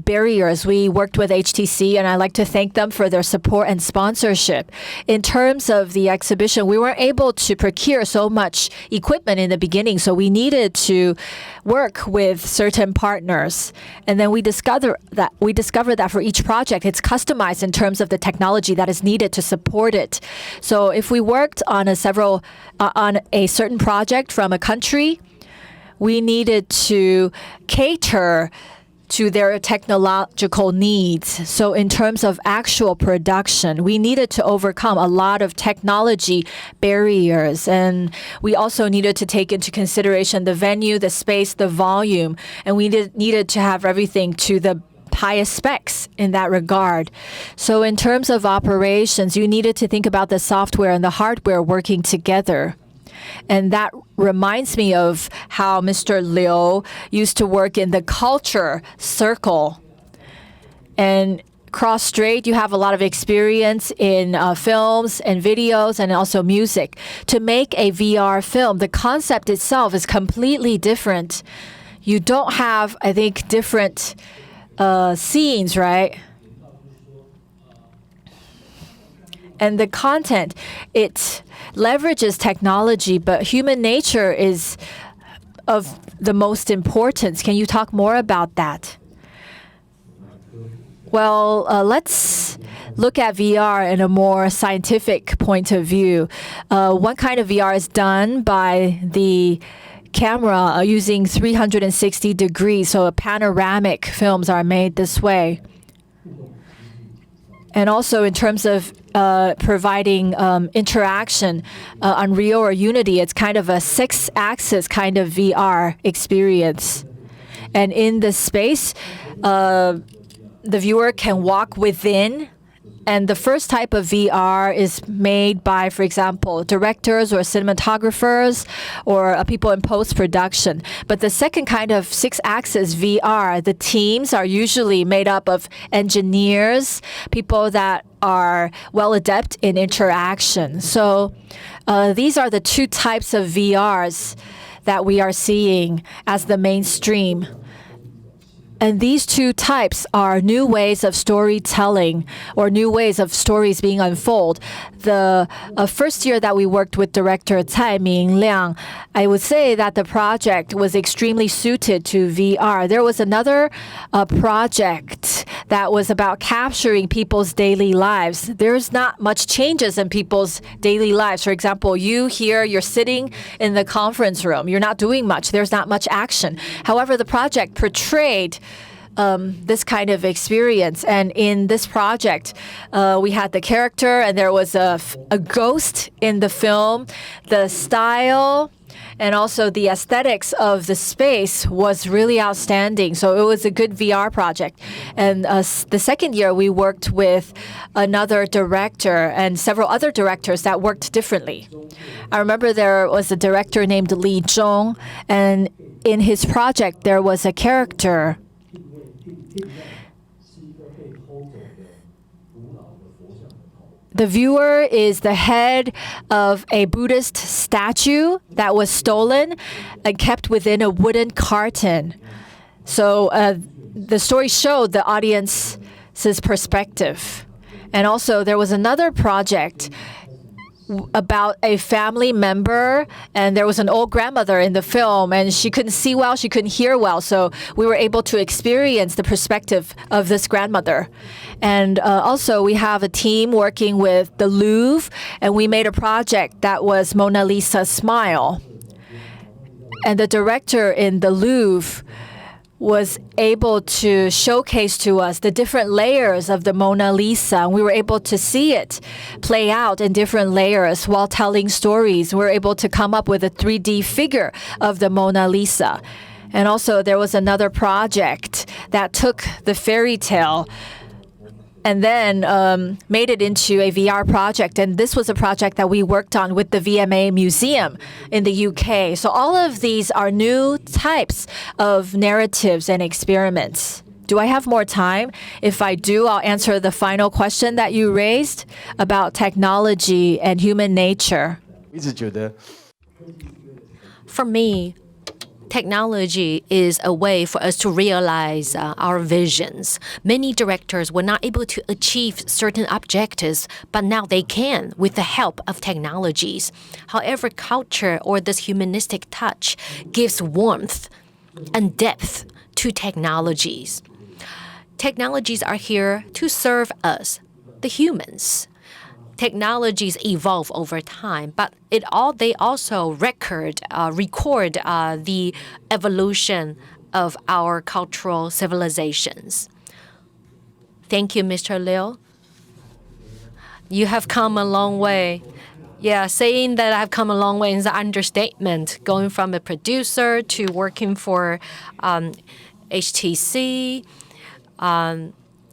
[SPEAKER 8] barriers. We worked with HTC, and I'd like to thank them for their support and sponsorship. In terms of the exhibition, we weren't able to procure so much equipment in the beginning, so we needed to work with certain partners. And then we discovered that for each project, it's customized in terms of the technology that is needed to support it. So if we worked on a certain project from a country, we needed to cater to their technological needs. So in terms of actual production, we needed to overcome a lot of technology barriers. And we also needed to take into consideration the venue, the space, the volume. And we needed to have everything to the highest specs in that regard. So in terms of operations, you needed to think about the software and the hardware working together. And that reminds me of how Mr. Liu used to work in the culture circle. And Cross Strait, you have a lot of experience in films and videos and also music. To make a VR film, the concept itself is completely different. You don't have, I think, different scenes, right? And the content, it leverages technology, but human nature is of the most importance. Can you talk more about that? Well, let's look at VR in a more scientific point of view. One kind of VR is done by the camera using 360 degrees, so panoramic films are made this way. And also in terms of providing interaction, Unreal or Unity, it's kind of a 6-axis kind of VR experience. And in the space, the viewer can walk within. And the first type of VR is made by, for example, directors or cinematographers or people in post-production. But the second kind of 6-axis VR, the teams are usually made up of engineers, people that are well adept in interaction. So these are the two types of VRs that we are seeing as the mainstream. And these two types are new ways of storytelling or new ways of stories being unfold. The first year that we worked with director Cai Mingliang, I would say that the project was extremely suited to VR. There was another project that was about capturing people's daily lives. There's not much changes in people's daily lives. For example, you here, you're sitting in the conference room. You're not doing much. There's not much action. However, the project portrayed this kind of experience. And in this project, we had the character and there was a ghost in the film. The style and also the aesthetics of the space was really outstanding. So it was a good VR project. And the second year, we worked with another director and several other directors that worked differently. I remember there was a director named Li Zhong, and in his project, there was a character. The viewer is the head of a Buddhist statue that was stolen and kept within a wooden carton. So the story showed the audience's perspective. And also there was another project about a family member, and there was an old grandmother in the film, and she couldn't see well, she couldn't hear well, so we were able to experience the perspective of this grandmother. And also we have a team working with the Louvre, and we made a project that was Mona Lisa Smile. And the director in the Louvre was able to showcase to us the different layers of the Mona Lisa. We were able to see it play out in different layers while telling stories. We were able to come up with a 3D figure of the Mona Lisa. And also there was another project that took the fairy tale and then made it into a VR project. And this was a project that we worked on with the VMA Museum in the UK. So all of these are new types of narratives and experiments. Do I have more time? If I do, I'll answer the final question that you raised about technology and human nature.
[SPEAKER 2] For me, technology is a way for us to realize our visions. Many directors were not able to achieve certain objectives, but now they can with the help of technologies. However, culture or this humanistic touch gives warmth and depth to technologies. Technologies are here to serve us, the humans. Technologies evolve over time, but they also record the evolution of our cultural civilizations. Thank you, Mr. Liu. You have come a long way. Yeah, saying that I've come a long way is an understatement. Going from a producer to working for HTC,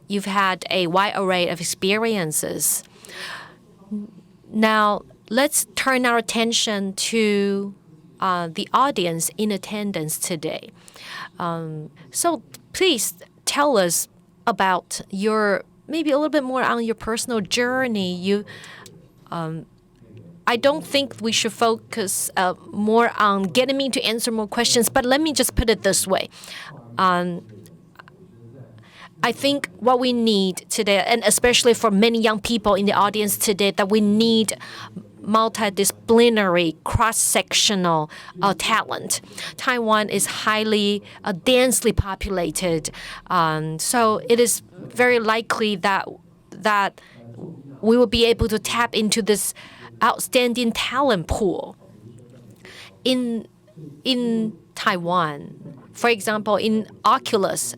[SPEAKER 2] you've had a wide array of experiences. Now, let's turn our attention to the audience in attendance today. So please tell us about maybe a little bit more on your personal journey. I don't think we should focus more on getting me to answer more questions, but let me just put it this way. I think what we need today, and especially for many young people in the audience today, that we need multidisciplinary, cross-sectional talent. Taiwan is highly densely populated, so it is very likely that we will be able to tap into this outstanding talent pool in Taiwan. For example, in Oculus,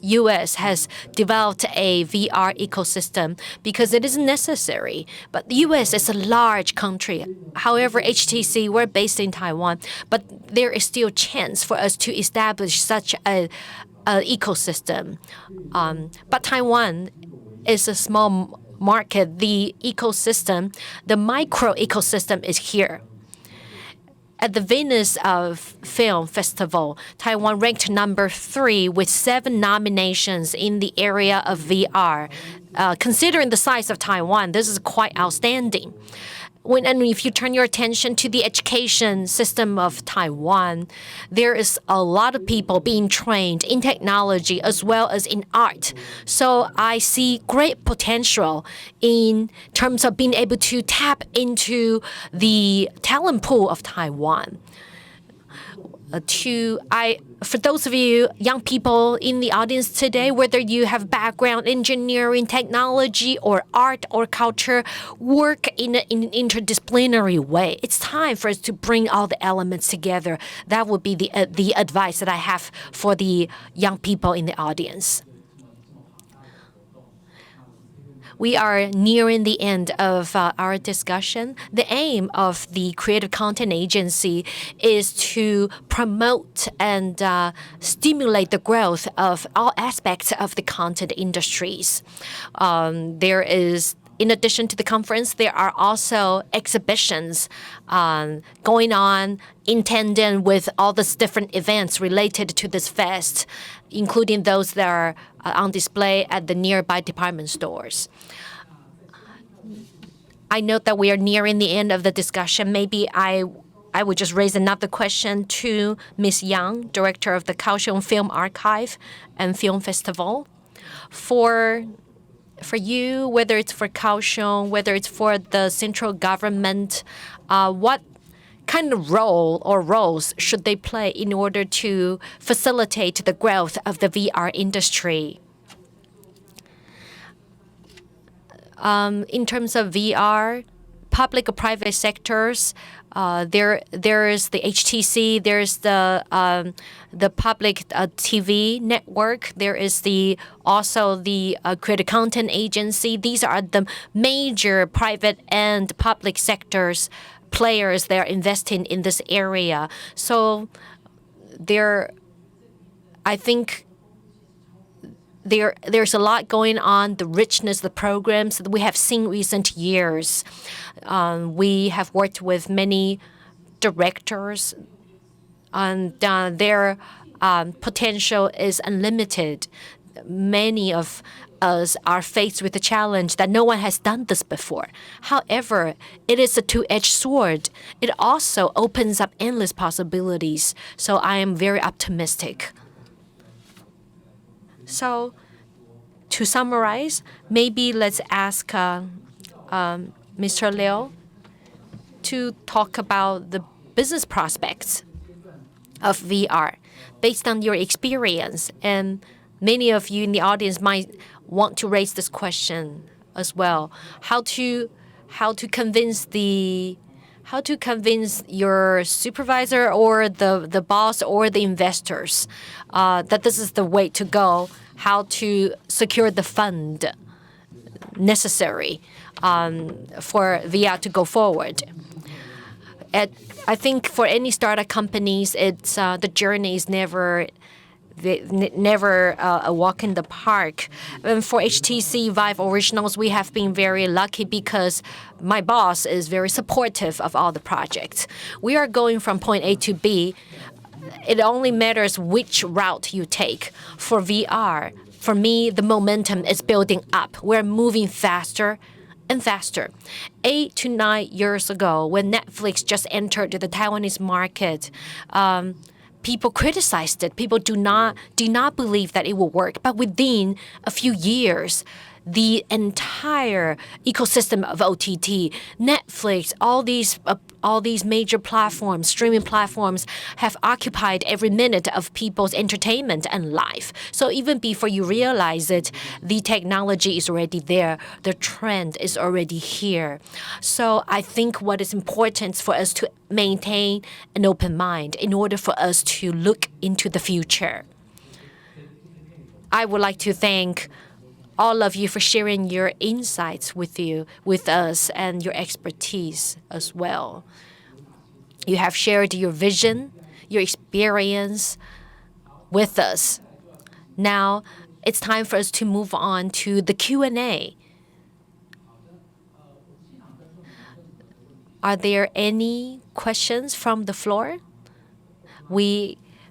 [SPEAKER 2] U.S. has developed a VR ecosystem because it is necessary. But the U.S. is a large country. However, HTC, we're based in Taiwan, but there is still a chance for us to establish such a ecosystem. But Taiwan is a small market. The ecosystem, the micro ecosystem is here. At the Venice Film Festival, Taiwan ranked number 3 with 7 nominations in the area of VR. Considering the size of Taiwan, this is quite outstanding. If you turn your attention to the education system of Taiwan, there is a lot of people being trained in technology as well as in art. So I see great potential in terms of being able to tap into the talent pool of Taiwan. For those of you young people in the audience today, whether you have background in engineering, technology, or art or culture, work in an interdisciplinary way. It's time for us to bring all the elements together. That would be the advice that I have for the young people in the audience. We are nearing the end of our discussion. The aim of the Creative Content Agency is to promote and stimulate the growth of all aspects of the content industries. In addition to the conference, there are also exhibitions going on in tandem with all these different events related to this fest, including those that are on display at the nearby department stores. I note that we are nearing the end of the discussion. Maybe I would just raise another question to Ms. Yang, Director of the Kaohsiung Film Archive and Film Festival. For you, whether it's for Kaohsiung, whether it's for the central government, what kind of role or roles should they play in order to facilitate the growth of the VR industry? In terms of VR, public or private sectors, there is the HTC, there's the public TV network, there is also the Creative Content Agency. These are the major private and public sectors players that are investing in this area. So I think there's a lot going on, the richness of the programs that we have seen recent years. We have worked with many directors, and their potential is unlimited. Many of us are faced with the challenge that no one has done this before. However, it is a two-edged sword. It also opens up endless possibilities. So I am very optimistic. So to summarize, maybe let's ask Mr. Liu to talk about the business prospects of VR based on your experience. And many of you in the audience might want to raise this question as well. How to convince how to convince your supervisor or the boss or the investors that this is the way to go, how to secure the fund necessary for VR to go forward. I think for any startup companies, it's the journey is never a walk in the park. And for HTC Vive Originals, we have been very lucky because my boss is very supportive of all the projects. We are going from point A to B. It only matters which route you take. For VR, for me, the momentum is building up. We're moving faster and faster. 8 to 9 years ago, when Netflix just entered the Taiwanese market, people criticized it. People do not believe that it will work. But within a few years, the entire ecosystem of OTT, Netflix, all these major platforms, streaming platforms, have occupied every minute of people's entertainment and life. So even before you realize it, the technology is already there. The trend is already here. So I think what is important for us to maintain an open mind in order for us to look into the future. I would like to thank all of you for sharing your insights with us, and your expertise as well. You have shared your vision, your experience with us. Now, it's time for us to move on to the Q&A. Are there any questions from the floor?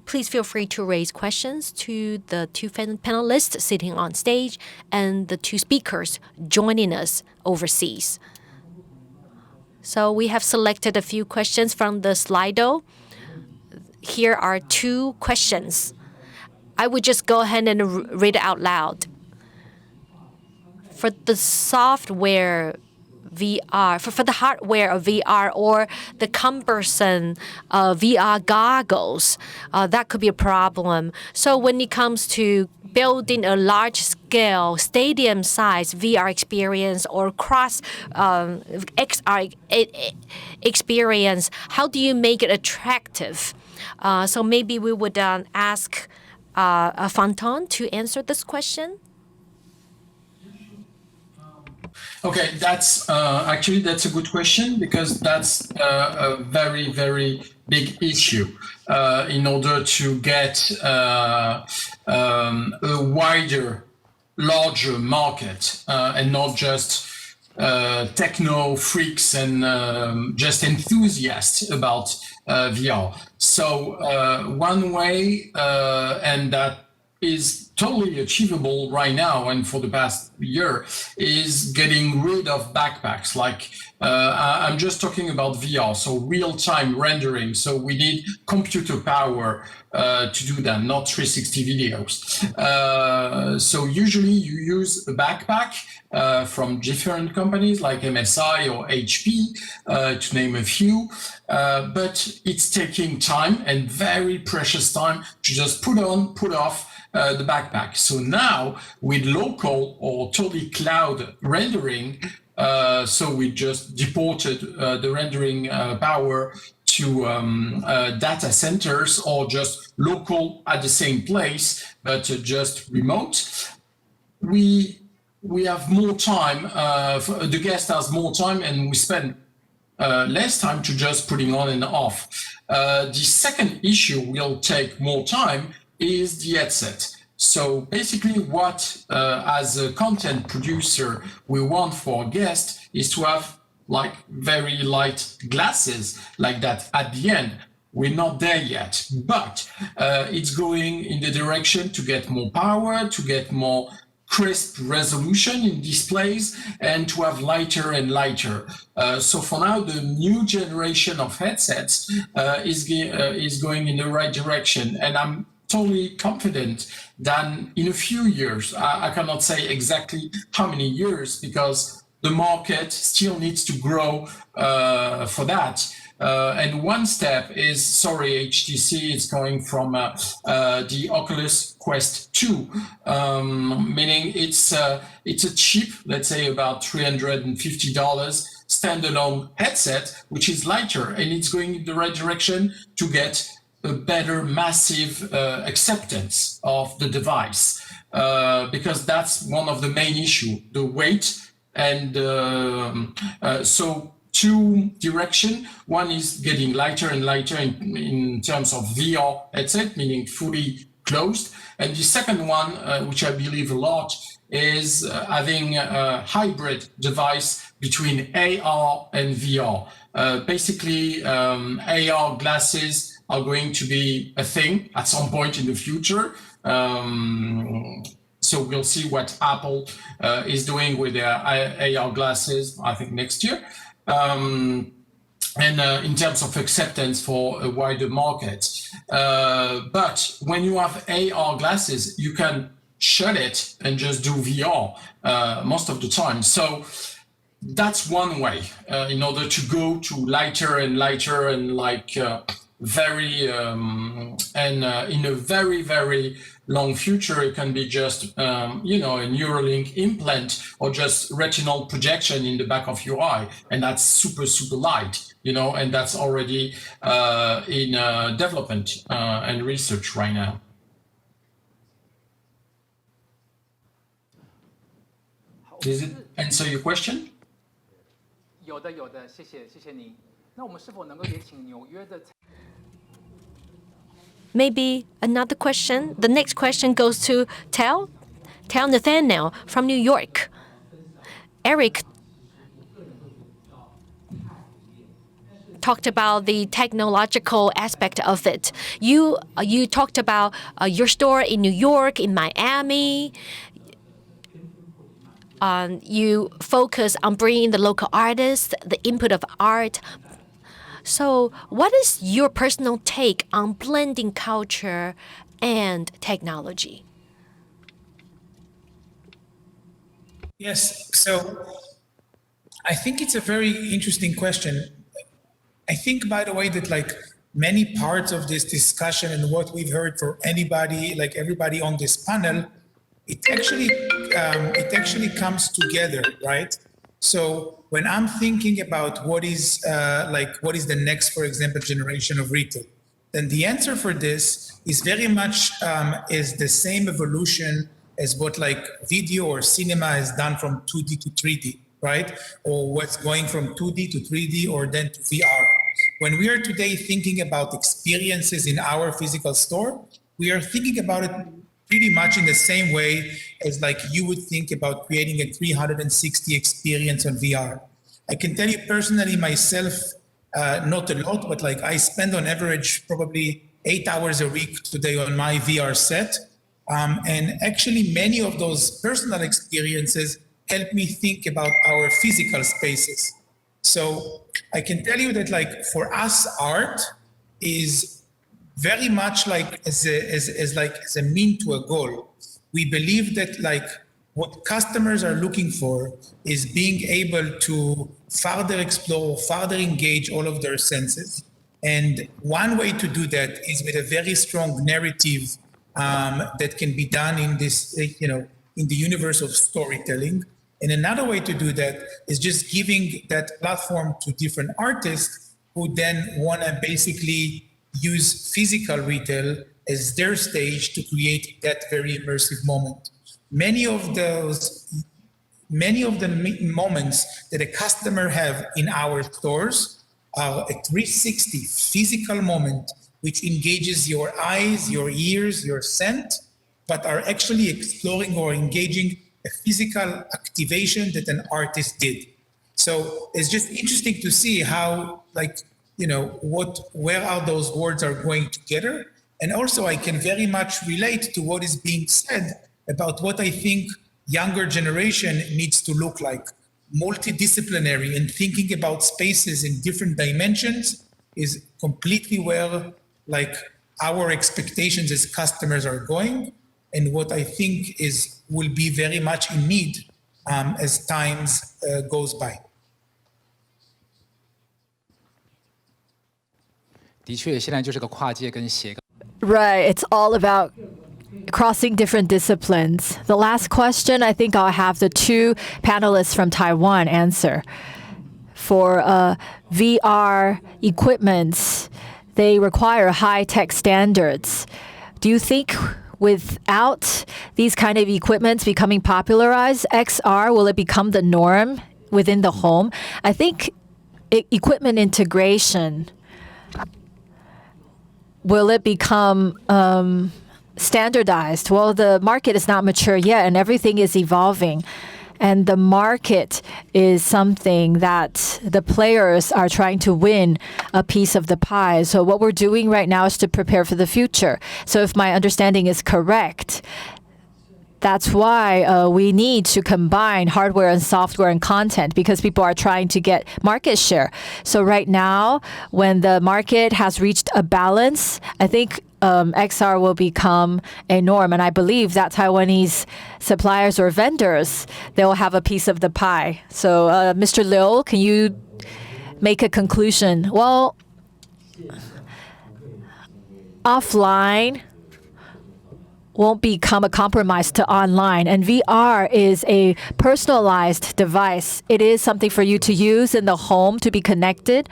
[SPEAKER 2] Please feel free to raise questions to the two panelists sitting on stage and the two speakers joining us overseas. So we have selected a few questions from the Slido. Here are 2 questions. I would just go ahead and read it out loud. For the software VR, for the hardware of VR or the cumbersome VR goggles, that could be a problem. So when it comes to building a large-scale stadium-sized VR experience or cross XR experience, how do you make it attractive? So maybe we would ask Fanton to answer this question.
[SPEAKER 9] Okay, that's that's a good question, because that's a very, very big issue in order to get a wider, larger market and not just techno freaks and just enthusiasts about VR. So one way, and that is totally achievable right now and for the past year, is getting rid of backpacks. Like I'm just talking about VR, so real-time rendering. So we need computer power to do that, not 360 videos. So usually you use a backpack from different companies like MSI or HP, to name a few, but it's taking time and very precious time to just put on, put off the backpack. So now with local or totally cloud rendering, so we just deported the rendering power to data centers or just local at the same place, but just remote. We have more time, the guest has more time, and we spend less time to just putting on and off. The second issue will take more time is the headset. So basically what, as a content producer, we want for a guest is to have like very light glasses like that at the end. We're not there yet, but it's going in the direction to get more power, to get more crisp resolution in displays, and to have lighter and lighter. So for now, the new generation of headsets is going in the right direction, and I'm totally confident that in a few years, I cannot say exactly how many years, because the market still needs to grow for that. And one step is, HTC is going from the Oculus Quest 2, meaning it's a cheap, let's say about $350 standalone headset, which is lighter, and it's going in the right direction to get a better massive acceptance of the device, because that's one of the main issue, the weight. And so two direction. One is getting lighter and lighter in terms of VR headset, meaning fully closed. And the second one, which I believe a lot, is having a hybrid device between AR and VR. Basically, AR glasses are going to be a thing at some point in the future. So we'll see what Apple is doing with their AR glasses, I think next year. And in terms of acceptance for a wider market. But when you have AR glasses, you can shut it and just do VR most of the time. So that's one way in order to go to lighter and lighter and like very in a very, very long future, it can be just a Neuralink implant or just retinal projection in the back of your eye, and that's super, super light, and that's already in development and research right now. Does it answer your question?
[SPEAKER 10] 有的，谢谢您。那我们是否能够也请纽约的？
[SPEAKER 2] Maybe another question. The next question goes to Tal Nathaniel from New York. Eric talked about the technological aspect of it. You talked about your store in New York, in Miami. You focus on bringing the local artists, the input of art. So what is your personal take on blending culture and technology?
[SPEAKER 4] Yes, so I think it's a very interesting question. I think, by the way, that like many parts of this discussion and what we've heard for everybody on this panel, it actually comes together, right? So when I'm thinking about what is the next, for example, generation of retail, then the answer for this is very much is the same evolution as what like video or cinema has done from 2D to 3D, right? Or what's going from 2D to 3D or then to VR. When we are today thinking about experiences in our physical store, we are thinking about it pretty much in the same way as like you would think about creating a 360 experience on VR. I can tell you personally myself, not a lot, but like I spend on average probably 8 hours a week today on my VR set. And actually many of those personal experiences help me think about our physical spaces. So I can tell you that like for us, art is very much like as a mean to a goal. We believe that like what customers are looking for is being able to further explore, further engage all of their senses. And one way to do that is with a very strong narrative that can be done in this, in the universe of storytelling. And another way to do that is just giving that platform to different artists who then want to basically use physical retail as their stage to create that very immersive moment. Many of the moments that a customer have in our stores are a 360 physical moment, which engages your eyes, your ears, your scent, but are actually exploring or engaging a physical activation that an artist did. So it's just interesting to see how, where are those words are going together. And also I can very much relate to what is being said about what I think younger generation needs to look like. Multidisciplinary and thinking about spaces in different dimensions is completely where our expectations as customers are going, and what I think will be very much in need as times goes by.
[SPEAKER 7] 的确，现在就是个跨界跟斜杠。
[SPEAKER 8] Right, it's all about crossing different disciplines. The last question, I think I'll have the two panelists from Taiwan answer. for VR equipments, they require high-tech standards. Do you think without these kind of equipments becoming popularized, XR, will it become the norm within the home? I think equipment integration, will it become standardized? Well, the market is not mature yet, and everything is evolving. And the market is something that the players are trying to win a piece of the pie. So what we're doing right now is to prepare for the future. So if my understanding is correct, that's why we need to combine hardware and software and content, because people are trying to get market share. So right now, when the market has reached a balance, I think XR will become a norm. And I believe that Taiwanese suppliers or vendors, they will have a piece of the pie. So Mr. Liu, can you make a conclusion? Well, offline won't become a compromise to online. And VR is a personalized device. It is something for you to use in the home, to be connected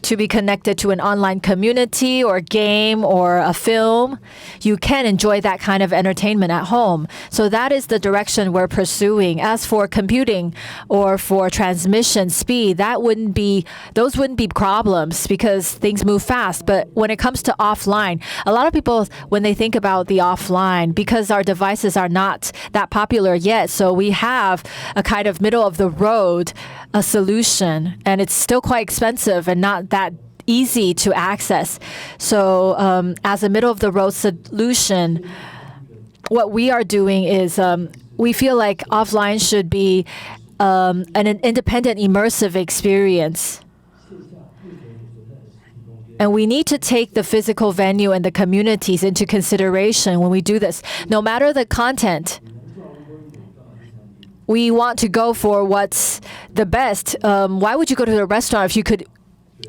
[SPEAKER 8] to an online community or game or a film. You can enjoy that kind of entertainment at home. So that is the direction we're pursuing. As for computing or for transmission speed, those wouldn't be problems because things move fast. But when it comes to offline, a lot of people, when they think about the offline, because our devices are not that popular yet, so we have a kind of middle of the road a solution, and it's still quite expensive and not that easy to access. So as a middle of the road solution, what we are doing is we feel like offline should be an independent, immersive experience. And we need to take the physical venue and the communities into consideration when we do this. No matter the content, we want to go for what's the best. Why would you go to the restaurant if you could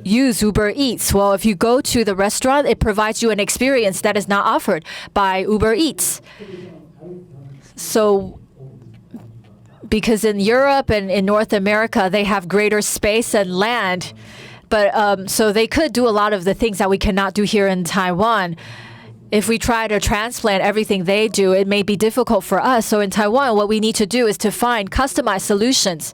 [SPEAKER 8] use Uber Eats? Well, if you go to the restaurant, it provides you an experience that is not offered by Uber Eats. So, because in Europe and in North America, they have greater space and land, but so they could do a lot of the things that we cannot do here in Taiwan. If we try to transplant everything they do, it may be difficult for us. So in Taiwan, what we need to do is to find customized solutions.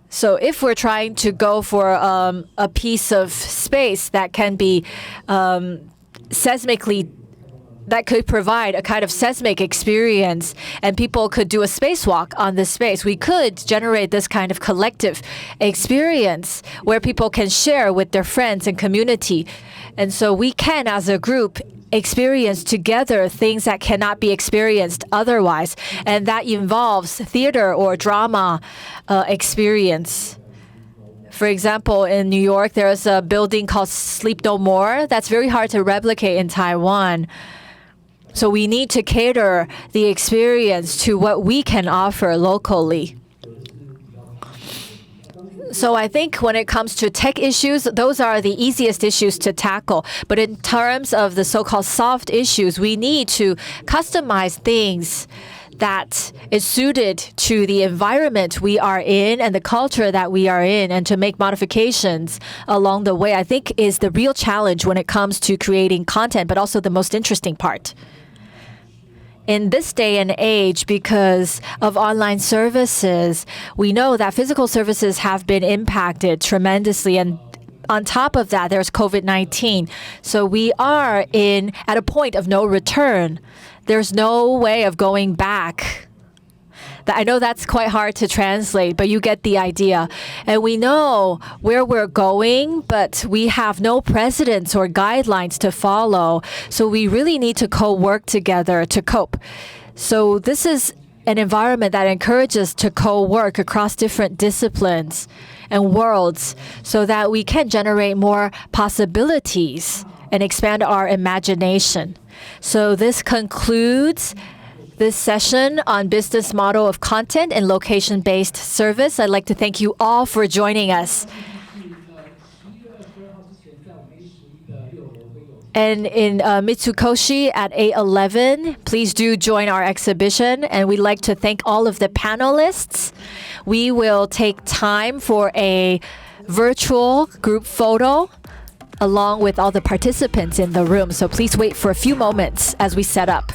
[SPEAKER 8] So if we're trying to go for a piece of space that can be seismically, that could provide a kind of seismic experience, and people could do a spacewalk on this space, we could generate this kind of collective experience where people can share with their friends and community. And so we can, as a group, experience together things that cannot be experienced otherwise. And that involves theater or drama experience. For example, in New York, there's a building called Sleep No More that's very hard to replicate in Taiwan. So we need to cater the experience to what we can offer locally. So I think when it comes to tech issues, those are the easiest issues to tackle. But in terms of the so-called soft issues, we need to customize things that is suited to the environment we are in and the culture that we are in, and to make modifications along the way, I think is the real challenge when it comes to creating content, but also the most interesting part. In this day and age, because of online services, we know that physical services have been impacted tremendously. And on top of that, there's COVID-19. So we are at a point of no return. There's no way of going back. I know that's quite hard to translate, but you get the idea. And we know where we're going, but we have no precedents or guidelines to follow. So we really need to co-work together to cope. So this is an environment that encourages to co-work across different disciplines and worlds so that we can generate more possibilities and expand our imagination. So this concludes this session on business model of content and location-based service. I'd like to thank you all for joining us. And in Mitsukoshi at A11, please do join our exhibition. And we'd like to thank all of the panelists. We will take time for a virtual group photo along with all the participants in the room. So please wait for a few moments as we set up.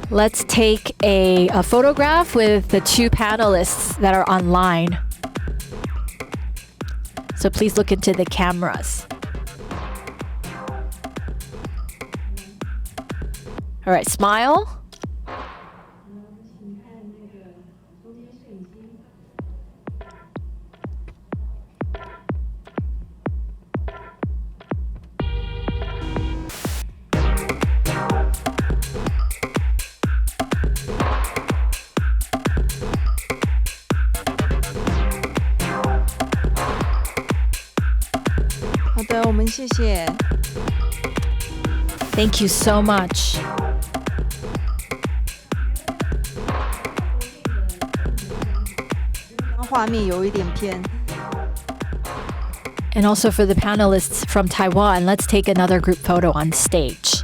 [SPEAKER 8] Let's take a photograph with the two panelists that are online. So please look into the cameras. All right, smile. Thank you so much. And also for the panelists from Taiwan, let's take another group photo on stage.